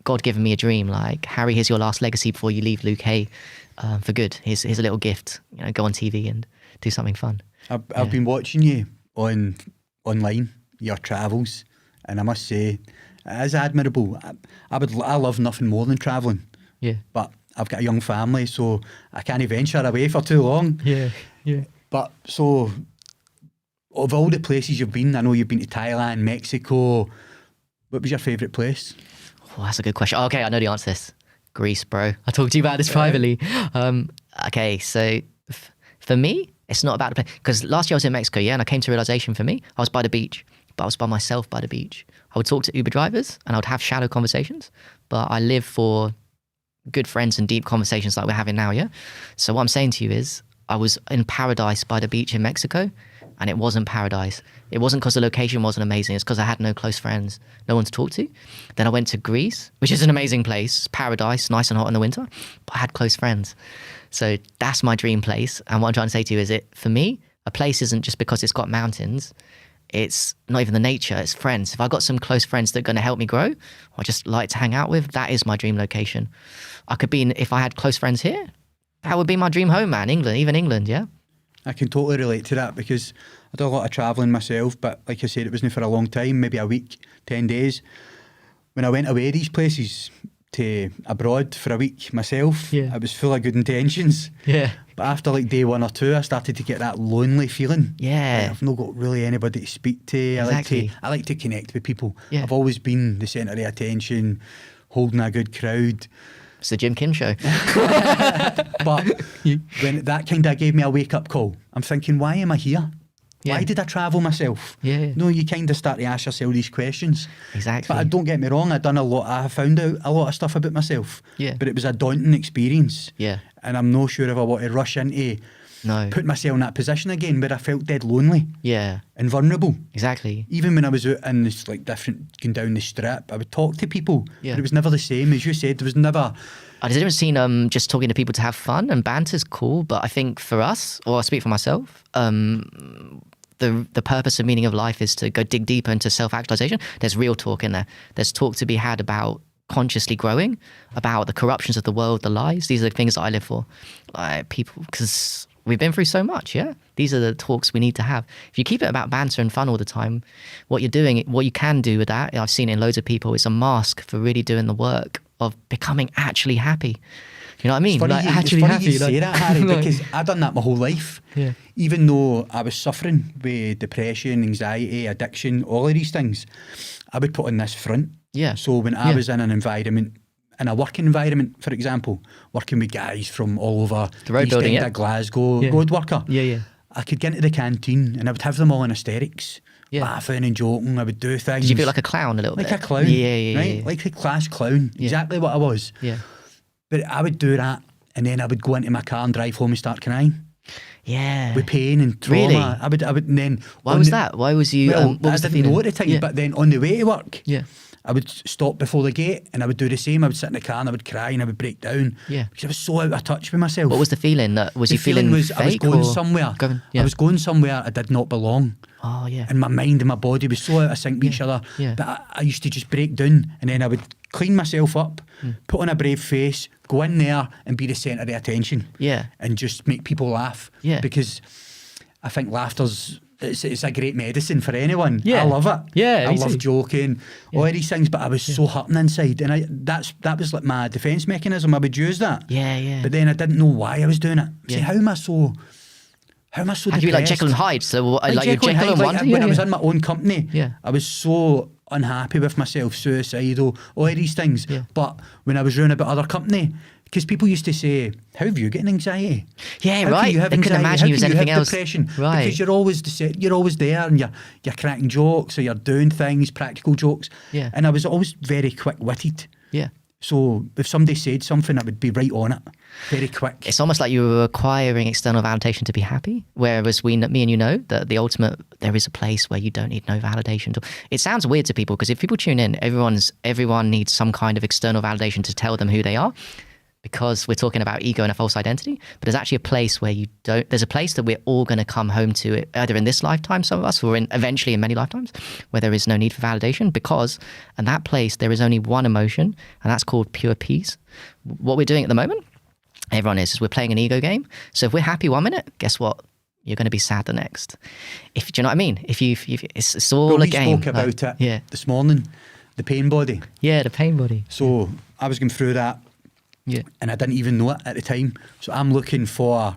God giving me a dream, like, Harry, here's your last legacy before you leave UK for good. Here's a little gift, go on TV and do something fun. I've been watching you online, your travels, and I must say, it is admirable. I love nothing more than travelling. Yeah. But I've got a young family, so I can't venture away for too long. Yeah. But so... Of all the places you've been, I know you've been to Thailand, Mexico. What was your favourite place? Oh, that's a good question. Okay, I know the answer to this. Greece, bro. I talked to you about this privately. Okay, so for me, it's not about the place. Because last year I was in Mexico, yeah, and I came to a realisation for me, I was by the beach, but I was by myself by the beach. I would talk to Uber drivers and I would have shallow conversations, but I live for good friends and deep conversations like we're having now, yeah? So what I'm saying to you is, I was in paradise by the beach in Mexico, and it wasn't paradise. It wasn't because the location wasn't amazing. It's because I had no close friends, no one to talk to. Then I went to Greece, which is an amazing place. It's paradise, nice and hot in the winter, but I had close friends. So that's my dream place. And what I'm trying to say to you is for me, a place isn't just because it's got mountains. It's not even the nature, it's friends. If I got some close friends that are going to help me grow, or just like to hang out with, that is my dream location. I could be, if I had close friends here, that would be my dream home, man. England, yeah? I can totally relate to that because I do a lot of travelling myself, but like I said, it wasn't for a long time, maybe a week, 10 days. When I went away these places, to abroad for a week myself. Yeah. I was full of good intentions. Yeah. But after like day 1 or 2, I started to get that lonely feeling. Yeah. Like, I've not got really anybody to speak to. Exactly. I like to connect with people. Yeah. I've always been the centre of attention, holding a good crowd. It's the Jim Kim show. But when that kind of gave me a wake up call, I'm thinking, why am I here? Yeah. Why did I travel myself? Yeah. No, you kind of start to ask yourself these questions. Exactly. But don't get me wrong, I found out a lot of stuff about myself. Yeah. But it was a daunting experience. Yeah. And I'm not sure if I want to rush into put myself in that position again where I felt dead lonely Yeah. and vulnerable. Exactly. Even when I was out in this like different going down the strip, I would talk to people. Yeah. But it was never the same. As you said, there was never I didn't see just talking to people to have fun, and banter's cool, but I think for us, or I speak for myself, the purpose and meaning of life is to go dig deeper into self-actualization. There's real talk in there. There's talk to be had about consciously growing, about the corruptions of the world, the lies. These are the things that I live for. People, because we've been through so much, yeah? These are the talks we need to have. If you keep it about banter and fun all the time, what you're doing, what you can do with that, I've seen it in loads of people, it's a mask for really doing the work of becoming actually happy. You know what I mean? It's funny, Actually it's funny happy. you say that, Harry, because I've done that my whole life. Yeah. Even though I was suffering with depression, anxiety, addiction, all of these things, I would put on this front. Yeah. So when I was in an environment, in a working environment, for example, working with guys from all over The road East building, End yeah. of Glasgow, road worker, Yeah. I could get into the canteen and I would have them all in hysterics, Yeah. laughing and joking. I would do things. Did you feel like a clown a little like bit? a clown? Yeah. Right? Like a class clown. Exactly what I was. Yeah. But I would do that, and then I would go into my car and drive home and start crying Yeah. with pain and trauma. Really? I would, and then. Why was that? Why was you? Well, what was I the didn't feeling? know at the time, Yeah. but then on the way to work, Yeah. I would stop before the gate and I would do the same. I would sit in the car and I would cry and I would break down. Yeah. Because I was so out of touch with myself. What was the feeling? That was the you feeling was I was fake going or somewhere. I was going somewhere I did not belong. Oh yeah. And my mind and my body was so out of sync with each other. Yeah. But I used to just break down and then I would clean myself up, put on a brave face, go in there and be the centre of the attention. Yeah. And just make people laugh. Yeah. Because I think laughter's it's a great medicine for anyone. Yeah. I love it. Yeah, I me love too. joking, all of these things, but I was so hurting inside, and that was like my defence mechanism. I would use that. Yeah. But then I didn't know why I was doing it. See, Yeah. how am I so Had depressed? you be like Jekyll and Hyde? So like you're Jekyll and Jekyll and Hyde, Wonder? when I was in my own company, Yeah. I was so unhappy with myself, suicidal, all of these things. Yeah. But when I was round about other company, because people used to say, "How have you got anxiety?" Yeah, How right. Can you have They couldn't anxiety? imagine How you as can anything have else. depression? Right. Because you're always there, and you're cracking jokes, or you're doing things, practical jokes. Yeah. And I was always very quick-witted. Yeah. So if somebody said something, I would be right on it, very quick. It's almost like you were requiring external validation to be happy, whereas me and you know that the ultimate, there is a place where you don't need no validation. It sounds weird to people because if people tune in, everyone needs some kind of external validation to tell them who they are, because we're talking about ego and a false identity. But there's actually a place where you don't. There's a place that we're all going to come home to, either in this lifetime, some of us, or eventually in many lifetimes, where there is no need for validation, because in that place there is only one emotion, and that's called pure peace. What we're doing at the moment, everyone is we're playing an ego game. So if we're happy 1 minute, guess what? You're going to be sad the next. Do you know what I mean? If it's all a game. We spoke about it this morning, the pain body. Yeah, the pain body. So I was going through that. Yeah. And I didn't even know it at the time. So I'm looking for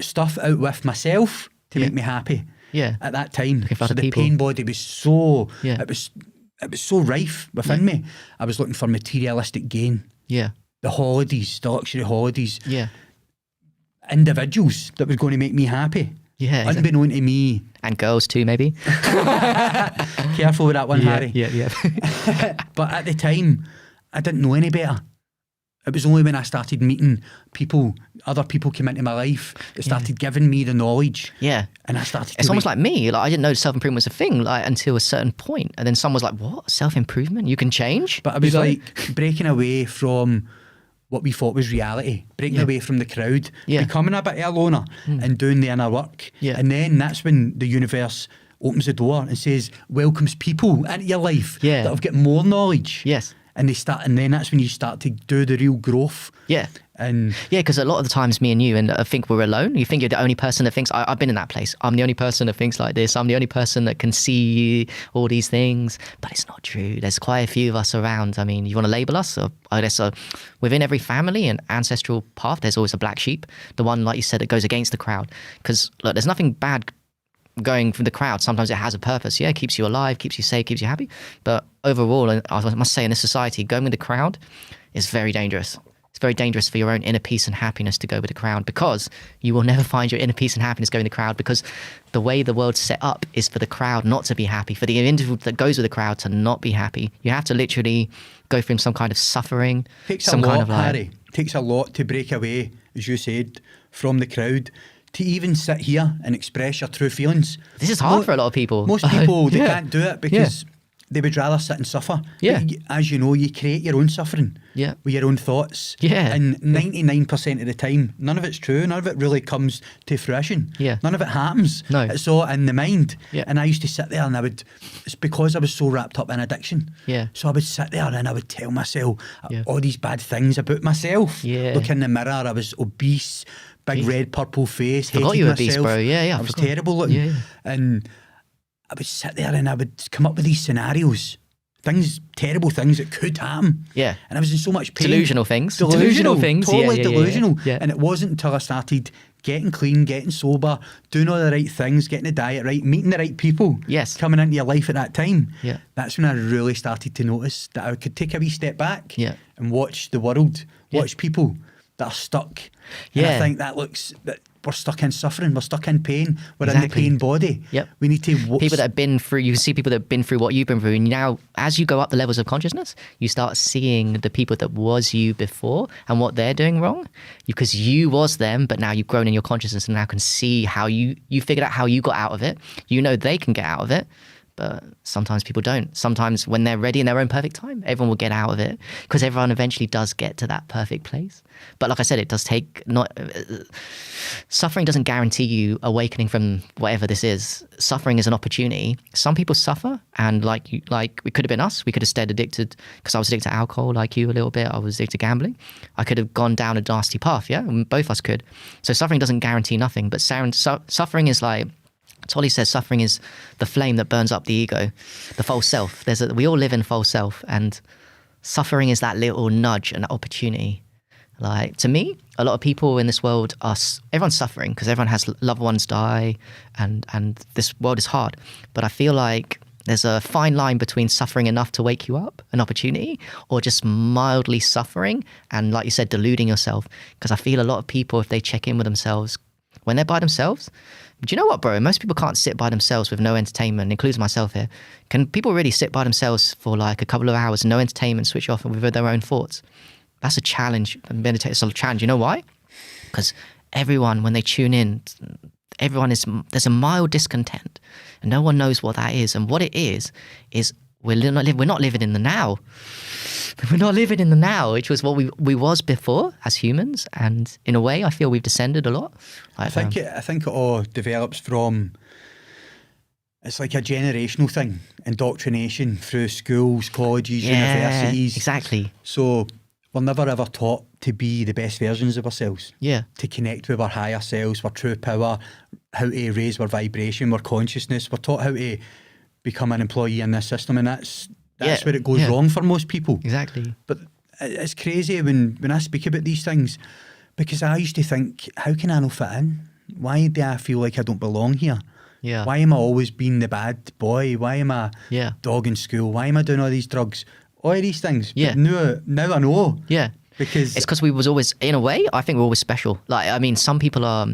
stuff out with myself to make me happy. Yeah. At that time. Looking for So other the people. pain body was so Yeah. it was so rife within me. I was looking for materialistic gain. Yeah. The holidays, the luxury holidays. Yeah. Individuals that was going to make me happy. Yeah. Exactly. Unbeknown to me. And girls too, maybe. Careful with that one, Harry. Yeah. But at the time, I didn't know any better. It was only when I started meeting people, other people came into my life, that started giving me the knowledge. Yeah. And I started It's almost like me. Like I didn't know self-improvement was a thing until a certain point. And then someone was like, what? Self-improvement? You can change? But I was like breaking away from what we thought was reality, breaking away from the crowd, becoming a bit of a loner and doing the inner work. Yeah. And then that's when the universe opens the door and says, welcomes people into your life that have got more knowledge. Yes. and then that's when you start to do the real growth. Yeah. And yeah, because a lot of the times me and you and I think we're alone. You think you're the only person that thinks, I've been in that place. I'm the only person that thinks like this. I'm the only person that can see all these things. But it's not true. There's quite a few of us around. I mean, you want to label us? Or, I guess within every family and ancestral path, there's always a black sheep. The one, like you said, that goes against the crowd. Because look, there's nothing bad going from the crowd. Sometimes it has a purpose. Yeah, it keeps you alive, keeps you safe, keeps you happy. But overall, I must say in this society, going with the crowd is very dangerous. It's very dangerous for your own inner peace and happiness to go with the crowd, because you will never find your inner peace and happiness going with the crowd, because the way the world's set up is for the crowd not to be happy, for the individual that goes with the crowd to not be happy. You have to literally go through some kind of suffering. Takes a lot, Harry. Takes a lot to break away, as you said, from the crowd, to even sit here and express your true feelings. This is hard for a lot of people. Most people, they can't do it because they would rather sit and suffer. Yeah. But as you know, you create your own suffering with your own thoughts. Yeah. And 99% of the time, none of it's true. None of it really comes to fruition. Yeah. None of it happens. No. It's all in the mind. Yeah. And I used to sit there and it's because I was so wrapped up in addiction. Yeah. So I would sit there and I would tell myself all these bad things about myself. Yeah. Look in the mirror, I was obese, big red, purple face. Forgot you were obese, bro. Yeah. I was terrible looking. Yeah. And I would sit there and I would come up with these scenarios, terrible things that could happen. Yeah. And I was in so much pain. Delusional things. Totally delusional. Yeah. And it wasn't until I started getting clean, getting sober, doing all the right things, getting the diet right, meeting the right people, coming into your life at that time. Yeah. That's when I really started to notice that I could take a wee step back and watch the world, watch people that are stuck. And I think that we're stuck in suffering, we're stuck in pain, we're in the pain body. Yep. We need to people that have been through, you see people that have been through what you've been through, and now as you go up the levels of consciousness, you start seeing the people that was you before and what they're doing wrong, because you was them, but now you've grown in your consciousness and now can see how you figured out how you got out of it. You know they can get out of it. But sometimes people don't. Sometimes when they're ready in their own perfect time, everyone will get out of it, because everyone eventually does get to that perfect place. But like I said, it does take suffering doesn't guarantee you awakening from whatever this is. Suffering is an opportunity. Some people suffer, and like it could have been us. We could have stayed addicted, because I was addicted to alcohol, like you a little bit. I was addicted to gambling. I could have gone down a nasty path. Yeah, and both of us could. So suffering doesn't guarantee nothing. But suffering is like, Tolly says, suffering is the flame that burns up the ego, the false self. We all live in false self, and suffering is that little nudge and that opportunity. Like, to me, a lot of people in this world everyone's suffering because everyone has loved ones die, and this world is hard. But I feel like there's a fine line between suffering enough to wake you up, an opportunity, or just mildly suffering and, like you said, deluding yourself. Because I feel a lot of people, if they check in with themselves, when they're by themselves, do you know what, bro? Most people can't sit by themselves with no entertainment, includes myself here. Can people really sit by themselves for like a couple of hours, no entertainment, switch off and with their own thoughts? That's a challenge. Meditate is a challenge. You know why? Because everyone, when they tune in, there's a mild discontent, and no one knows what that is. And what it is we're not living in the now. We're not living in the now, which was what we was before as humans. And in a way, I feel we've descended a lot. I think it all develops from, it's like a generational thing, indoctrination through schools, colleges, universities. Exactly. So we're never ever taught to be the best versions of ourselves. Yeah. To connect with our higher selves, our true power, how to raise our vibration, our consciousness. We're taught how to become an employee in this system, and that's where it goes wrong for most people. Exactly. But it's crazy when I speak about these things, because I used to think, how can I not fit in? Why do I feel like I don't belong here? Yeah. Why am I always being the bad boy? Why am I dog in school? Why am I doing all these drugs? All of these things. Yeah. But now I know. Yeah. Because it's because we was always, in a way, I think we're always special. Like, I mean, some people are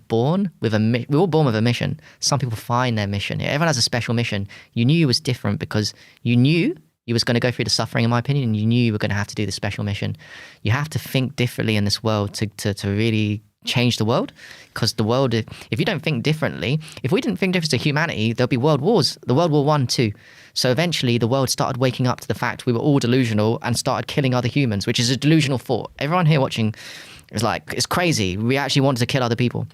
born with we're all born with a mission. Some people find their mission. Everyone has a special mission. You knew you was different because you knew you was going to go through the suffering, in my opinion, and you knew you were going to have to do the special mission. You have to think differently in this world to really change the world, because the world, if you don't think differently, if we didn't think differently to humanity, there'll be world wars, the World War I too. So eventually the world started waking up to the fact we were all delusional and started killing other humans, which is a delusional thought. Everyone here watching is like, it's crazy. We actually wanted to kill other people.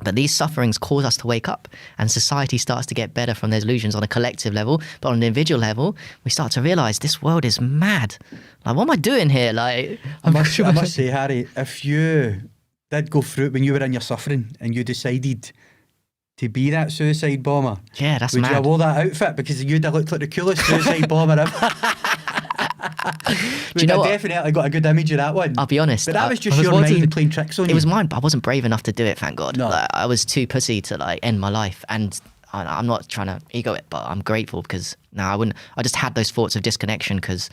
But these sufferings cause us to wake up, and society starts to get better from those illusions on a collective level. But on an individual level, we start to realise this world is mad. Like, what am I doing here? Like, I must say, Harry, if you did go through it when you were in your suffering and you decided to be that suicide bomber, yeah, that's would mad. you have wore that outfit? Because you'd have looked like the coolest suicide bomber ever. Do you know what? Definitely got a good image of that one. I'll be honest. But that was just your mind playing tricks on you. It was mine, but I wasn't brave enough to do it, thank God. No. Like, I was too pussy to like end my life. And I'm not trying to ego it, but I'm grateful because I just had those thoughts of disconnection because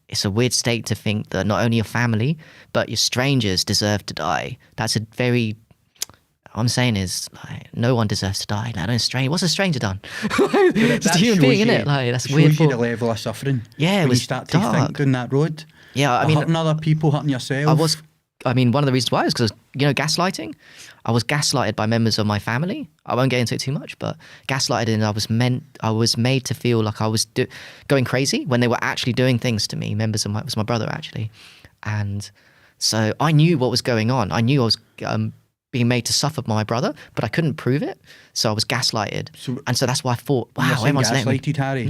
it's a weird state to think that not only your family, but your strangers deserve to die. That's a very... What I'm saying is, like, no one deserves to die. Like, what's a stranger done? Just a human being, innit? Like, that's weird. Shows you the level of suffering. Yeah, when it was you start dark. to think down that road. Yeah, I mean, hurting other people, hurting yourself. one of the reasons why is because, gaslighting. I was gaslighted by members of my family. I won't get into it too much, but gaslighted, and I was made to feel like I was going crazy when they were actually doing things to me. It was my brother actually, and so I knew what was going on. I knew I was being made to suffer by my brother, but I couldn't prove it, so I was gaslighted. So that's why I thought, wow, everyone's gaslighted, Harry.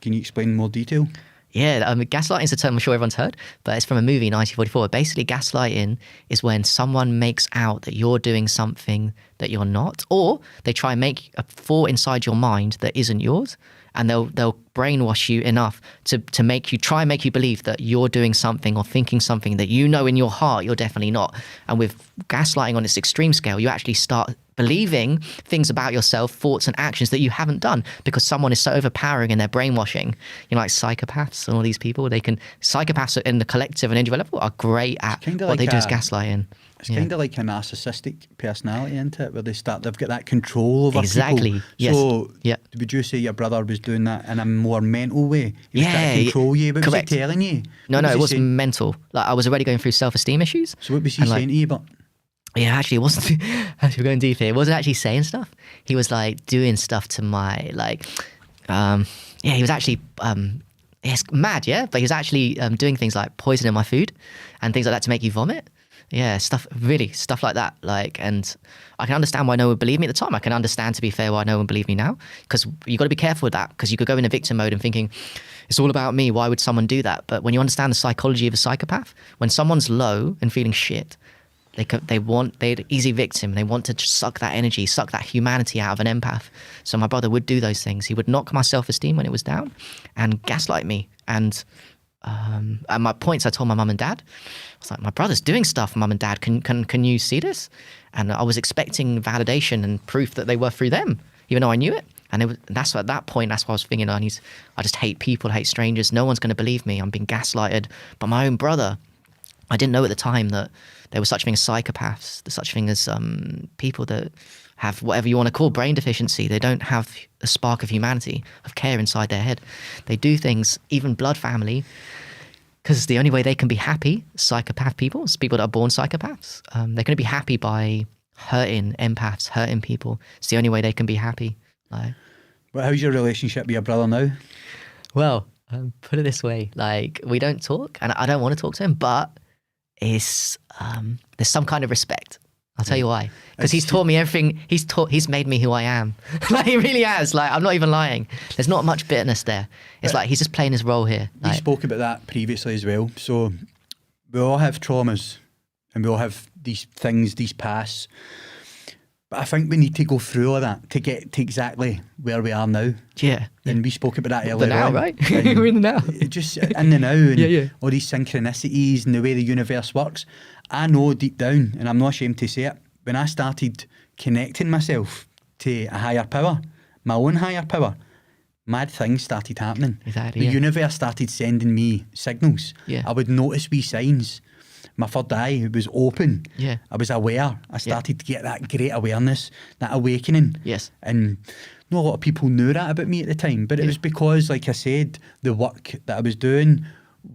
Can you explain in more detail? Yeah, gaslighting is a term I'm sure everyone's heard, but it's from a movie, 1944. Basically, gaslighting is when someone makes out that you're doing something that you're not, or they try and make a thought inside your mind that isn't yours, and they'll brainwash you enough to make you believe that you're doing something or thinking something that you know in your heart you're definitely not. And with gaslighting on its extreme scale, you actually start believing things about yourself, thoughts and actions that you haven't done because someone is so overpowering in their brainwashing. Like psychopaths and all these people, psychopaths in the collective and individual level are great at what they do is gaslighting. It's kind of like a narcissistic personality, isn't it? Where they've got that control over exactly. people. Yes. So, yeah. Would you say your brother was doing that in a more mental way? He was trying to control you. What correct. was he telling you? No, it was mental. Like, I was already going through self-esteem issues. So what was he saying to you? But yeah, actually, it wasn't. We're going deep here. It wasn't actually saying stuff. He was like doing stuff to my he was actually. It's mad, yeah, but he was actually doing things like poisoning my food and things like that to make you vomit. Yeah, stuff like that. Like, and I can understand why no one would believe me at the time. I can understand, to be fair, why no one believed me now. Because you got to be careful with that. Because you could go in a victim mode and thinking, it's all about me. Why would someone do that? But when you understand the psychology of a psychopath, when someone's low and feeling shit, they're easy victim. They want to just suck that energy, suck that humanity out of an empath. So my brother would do those things. He would knock my self-esteem when it was down and gaslight me. And at my points, I told my mum and dad, I was like, my brother's doing stuff, mum and dad. Can you see this? And I was expecting validation and proof that they were through them, even though I knew it. And that's at that point, that's what I was thinking. I just hate people, hate strangers. No one's going to believe me. I'm being gaslighted by my own brother. I didn't know at the time that there was such a thing as psychopaths. There's such a thing as people that have whatever you want to call brain deficiency. They don't have a spark of humanity, of care inside their head. They do things, even blood family, because the only way they can be happy, psychopath people, people that are born psychopaths, they're going to be happy by hurting empaths, hurting people. It's the only way they can be happy. Well, how's your relationship with your brother now? Well, put it this way, like, we don't talk, and I don't want to talk to him, but there's some kind of respect. I'll tell you why. Because he's taught me everything. He's made me who I am. Like, he really has. Like, I'm not even lying. There's not much bitterness there. It's like he's just playing his role here. We spoke about that previously as well. So we all have traumas and we all have these things, these pasts. But I think we need to go through all that to get to exactly where we are now. Yeah. And we spoke about that earlier the now, on. Right? We're in the now. Just in the now and all these synchronicities and the way the universe works. I know deep down, and I'm not ashamed to say it, when I started connecting myself to a higher power, my own higher power, mad things started happening. Exactly, the universe started sending me signals. Yeah. I would notice wee signs. My third eye was open. Yeah. I was aware. I started to get that great awareness, that awakening. Yes. And not a lot of people knew that about me at the time, but it was because, like I said, the work that I was doing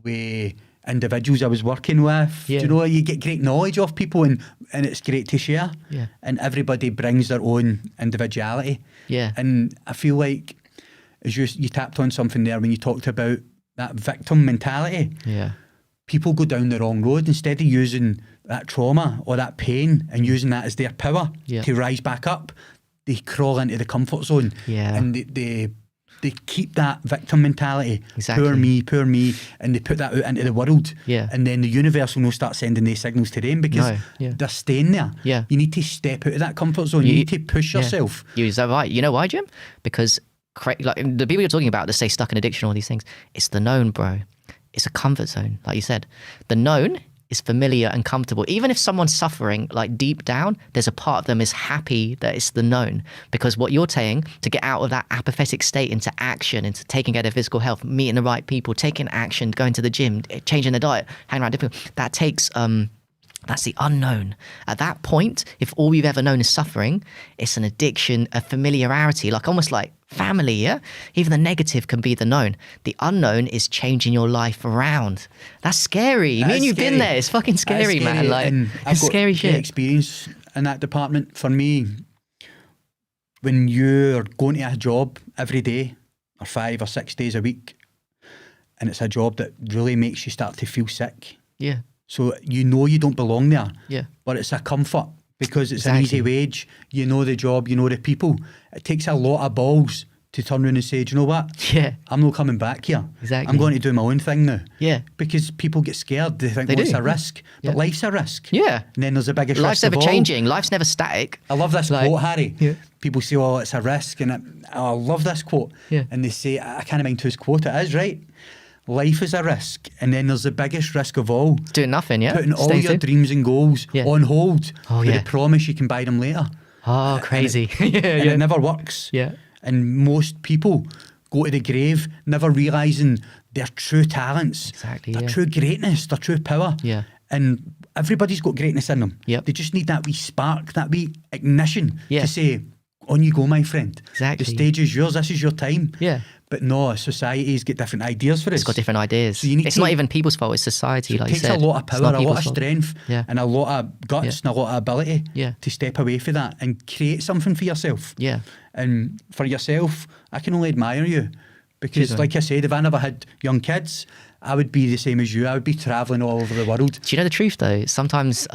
with individuals I was working with, Yeah. you know, you get great knowledge of people and it's great to share. Yeah. And everybody brings their own individuality. Yeah. And I feel like, as you tapped on something there when you talked about that victim mentality. Yeah. people go down the wrong road. Instead of using that trauma or that pain and using that as their power to rise back up, they crawl into the comfort zone. And they keep that victim mentality. Poor me, and they put that out into the world. And then the universe will not start sending these signals to them because they're staying there. You need to step out of that comfort zone. You need to push yourself. Is that right? You know why, Jim? Because like the people you're talking about that say stuck in addiction, all these things, it's the known, bro. It's a comfort zone, like you said. The known is familiar and comfortable. Even if someone's suffering, like deep down, there's a part of them is happy that it's the known. Because what you're saying, to get out of that apathetic state into action, into taking care of physical health, meeting the right people, taking action, going to the gym, changing the diet, hanging around different people, that takes that's the unknown. At that point, if all you've ever known is suffering, it's an addiction, a familiarity, like almost like family, yeah? Even the negative can be the known. The unknown is changing your life around. That's scary. Me and you've been there. It's fucking scary, man. Like, it's scary shit. Experience in that department. For me, when you're going to a job every day or 5 or 6 days a week, and it's a job that really makes you start to feel sick. Yeah. So you know you don't belong there, but it's a comfort because it's an easy wage. You know the job, you know the people. It takes a lot of balls to turn around and say, do you know what? I'm not coming back here. I'm going to do my own thing now. Because people get scared. They think, it's a risk. But life's a risk. And then there's the biggest life's risk never changing. Life's never static. I love this quote, Harry. People say, it's a risk. And I love this quote. And they say, I can't mind whose quote it is, right? Life is a risk, and then there's the biggest risk of all. Doing nothing, Putting all your dreams and goals on hold with the promise you can buy them later. Oh, crazy. And it never works. And most people go to the grave never realising their true talents, their true greatness, their true power. And everybody's got greatness in them. They just need that wee spark, that wee ignition to say, on you go, my friend. The stage is yours, this is your time. But no, society's got different ideas for us. It's got different ideas. So it's not even people's fault, it's society, like you said. It takes a lot of power, a lot of strength, and a lot of guts and a lot of ability to step away from that and create something for yourself. And for yourself, I can only admire you. Because like I said, if I never had young kids, I would be the same as you. I would be travelling all over the world. Do you know the truth though? Sometimes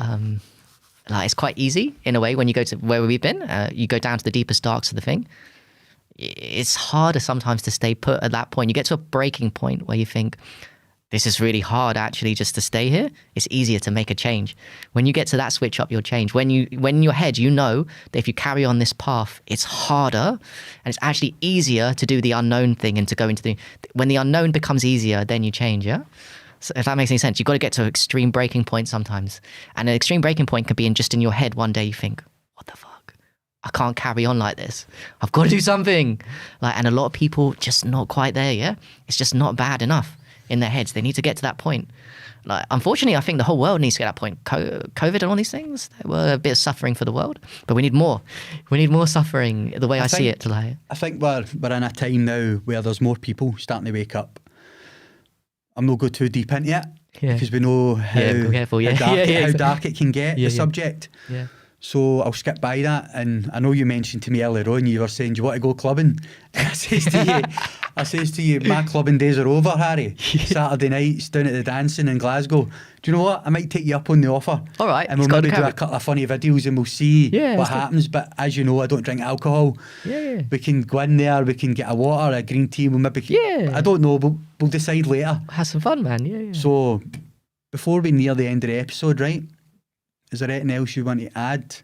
like it's quite easy in a way when you go to where we've been. You go down to the deepest darks of the thing. It's harder sometimes to stay put at that point. You get to a breaking point where you think, this is really hard actually just to stay here. It's easier to make a change. When you get to that switch up, you'll change. When in your head, you know that if you carry on this path, it's harder and it's actually easier to do the unknown thing and to go into when the unknown becomes easier, then you change, yeah? So if that makes any sense, you've got to get to an extreme breaking point sometimes. And an extreme breaking point could be just in your head one day you think, what the fuck? I can't carry on like this. I've got to do something. And a lot of people just not quite there, yeah? It's just not bad enough in their heads. They need to get to that point. Unfortunately, I think the whole world needs to get to that point. COVID and all these things, they were a bit of suffering for the world, but we need more. We need more suffering, the way I see it. I think we're in a time now where there's more people starting to wake up. I'm not going too deep into it because we know how dark it can get, the subject. So I'll skip by that. And I know you mentioned to me earlier on, you were saying, do you want to go clubbing? And I says to you, my clubbing days are over, Harry. Saturday nights down at the dancing in Glasgow. Do you know what? I might take you up on the offer. All right. And we'll maybe do a couple of funny videos and we'll see what happens. But as you know, I don't drink alcohol. We can go in there, we can get a water, a green tea. We'll maybe, I don't know, we'll decide later. Have some fun, man. So before we near the end of the episode, right? Is there anything else you want to add?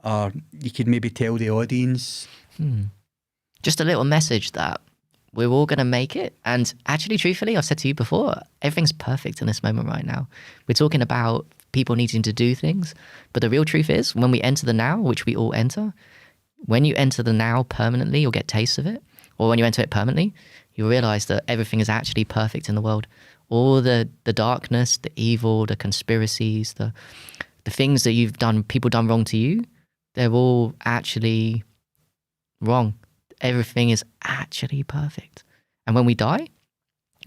Or you could maybe tell the audience? Just a little message that we're all going to make it. And actually, truthfully, I've said to you before, everything's perfect in this moment right now. We're talking about people needing to do things. But the real truth is, when we enter the now, which we all enter, when you enter the now permanently, you'll get taste of it. Or when you enter it permanently, you realize that everything is actually perfect in the world. All the darkness, the evil, the conspiracies, the things that you've done, people done wrong to you, they're all actually wrong. Everything is actually perfect. And when we die,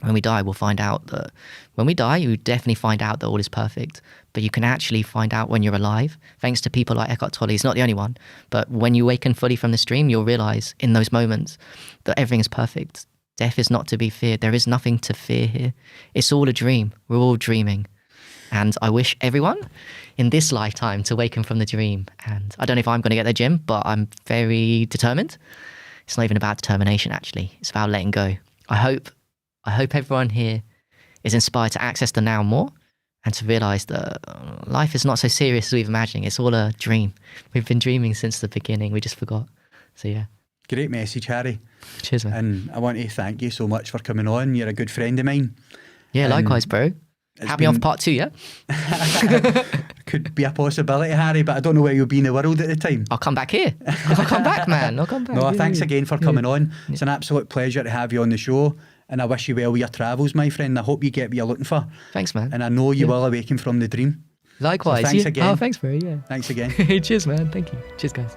we'll find out that when we die, you definitely find out that all is perfect. But you can actually find out when you're alive, thanks to people like Eckhart Tolle. He's not the only one. But when you awaken fully from this dream, you'll realize in those moments that everything is perfect. Death is not to be feared. There is nothing to fear here. It's all a dream. We're all dreaming. And I wish everyone in this lifetime to waken from the dream. And I don't know if I'm going to get the gym, but I'm very determined. It's not even about determination, actually. It's about letting go. I hope everyone here is inspired to access the now more and to realise that life is not so serious as we've imagined. It's all a dream. We've been dreaming since the beginning. We just forgot. So, yeah. Great message, Harry. Cheers, man. And I want to thank you so much for coming on. You're a good friend of mine. Yeah, And likewise, bro. Have me on for part 2, yeah? Could be a possibility, Harry, but I don't know where you'll be in the world at the time. I'll come back here. I'll come back, man. I'll come back. No, Yeah, thanks yeah. again for coming on. It's an absolute pleasure to have you on the show, and I wish you well with your travels, my friend. I hope you get what you're looking for. Thanks, man. And I know you will awaken from the dream. Likewise. So thanks yeah. again. Oh, thanks, bro. Yeah. Thanks again. Cheers, man. Thank you. Cheers, guys.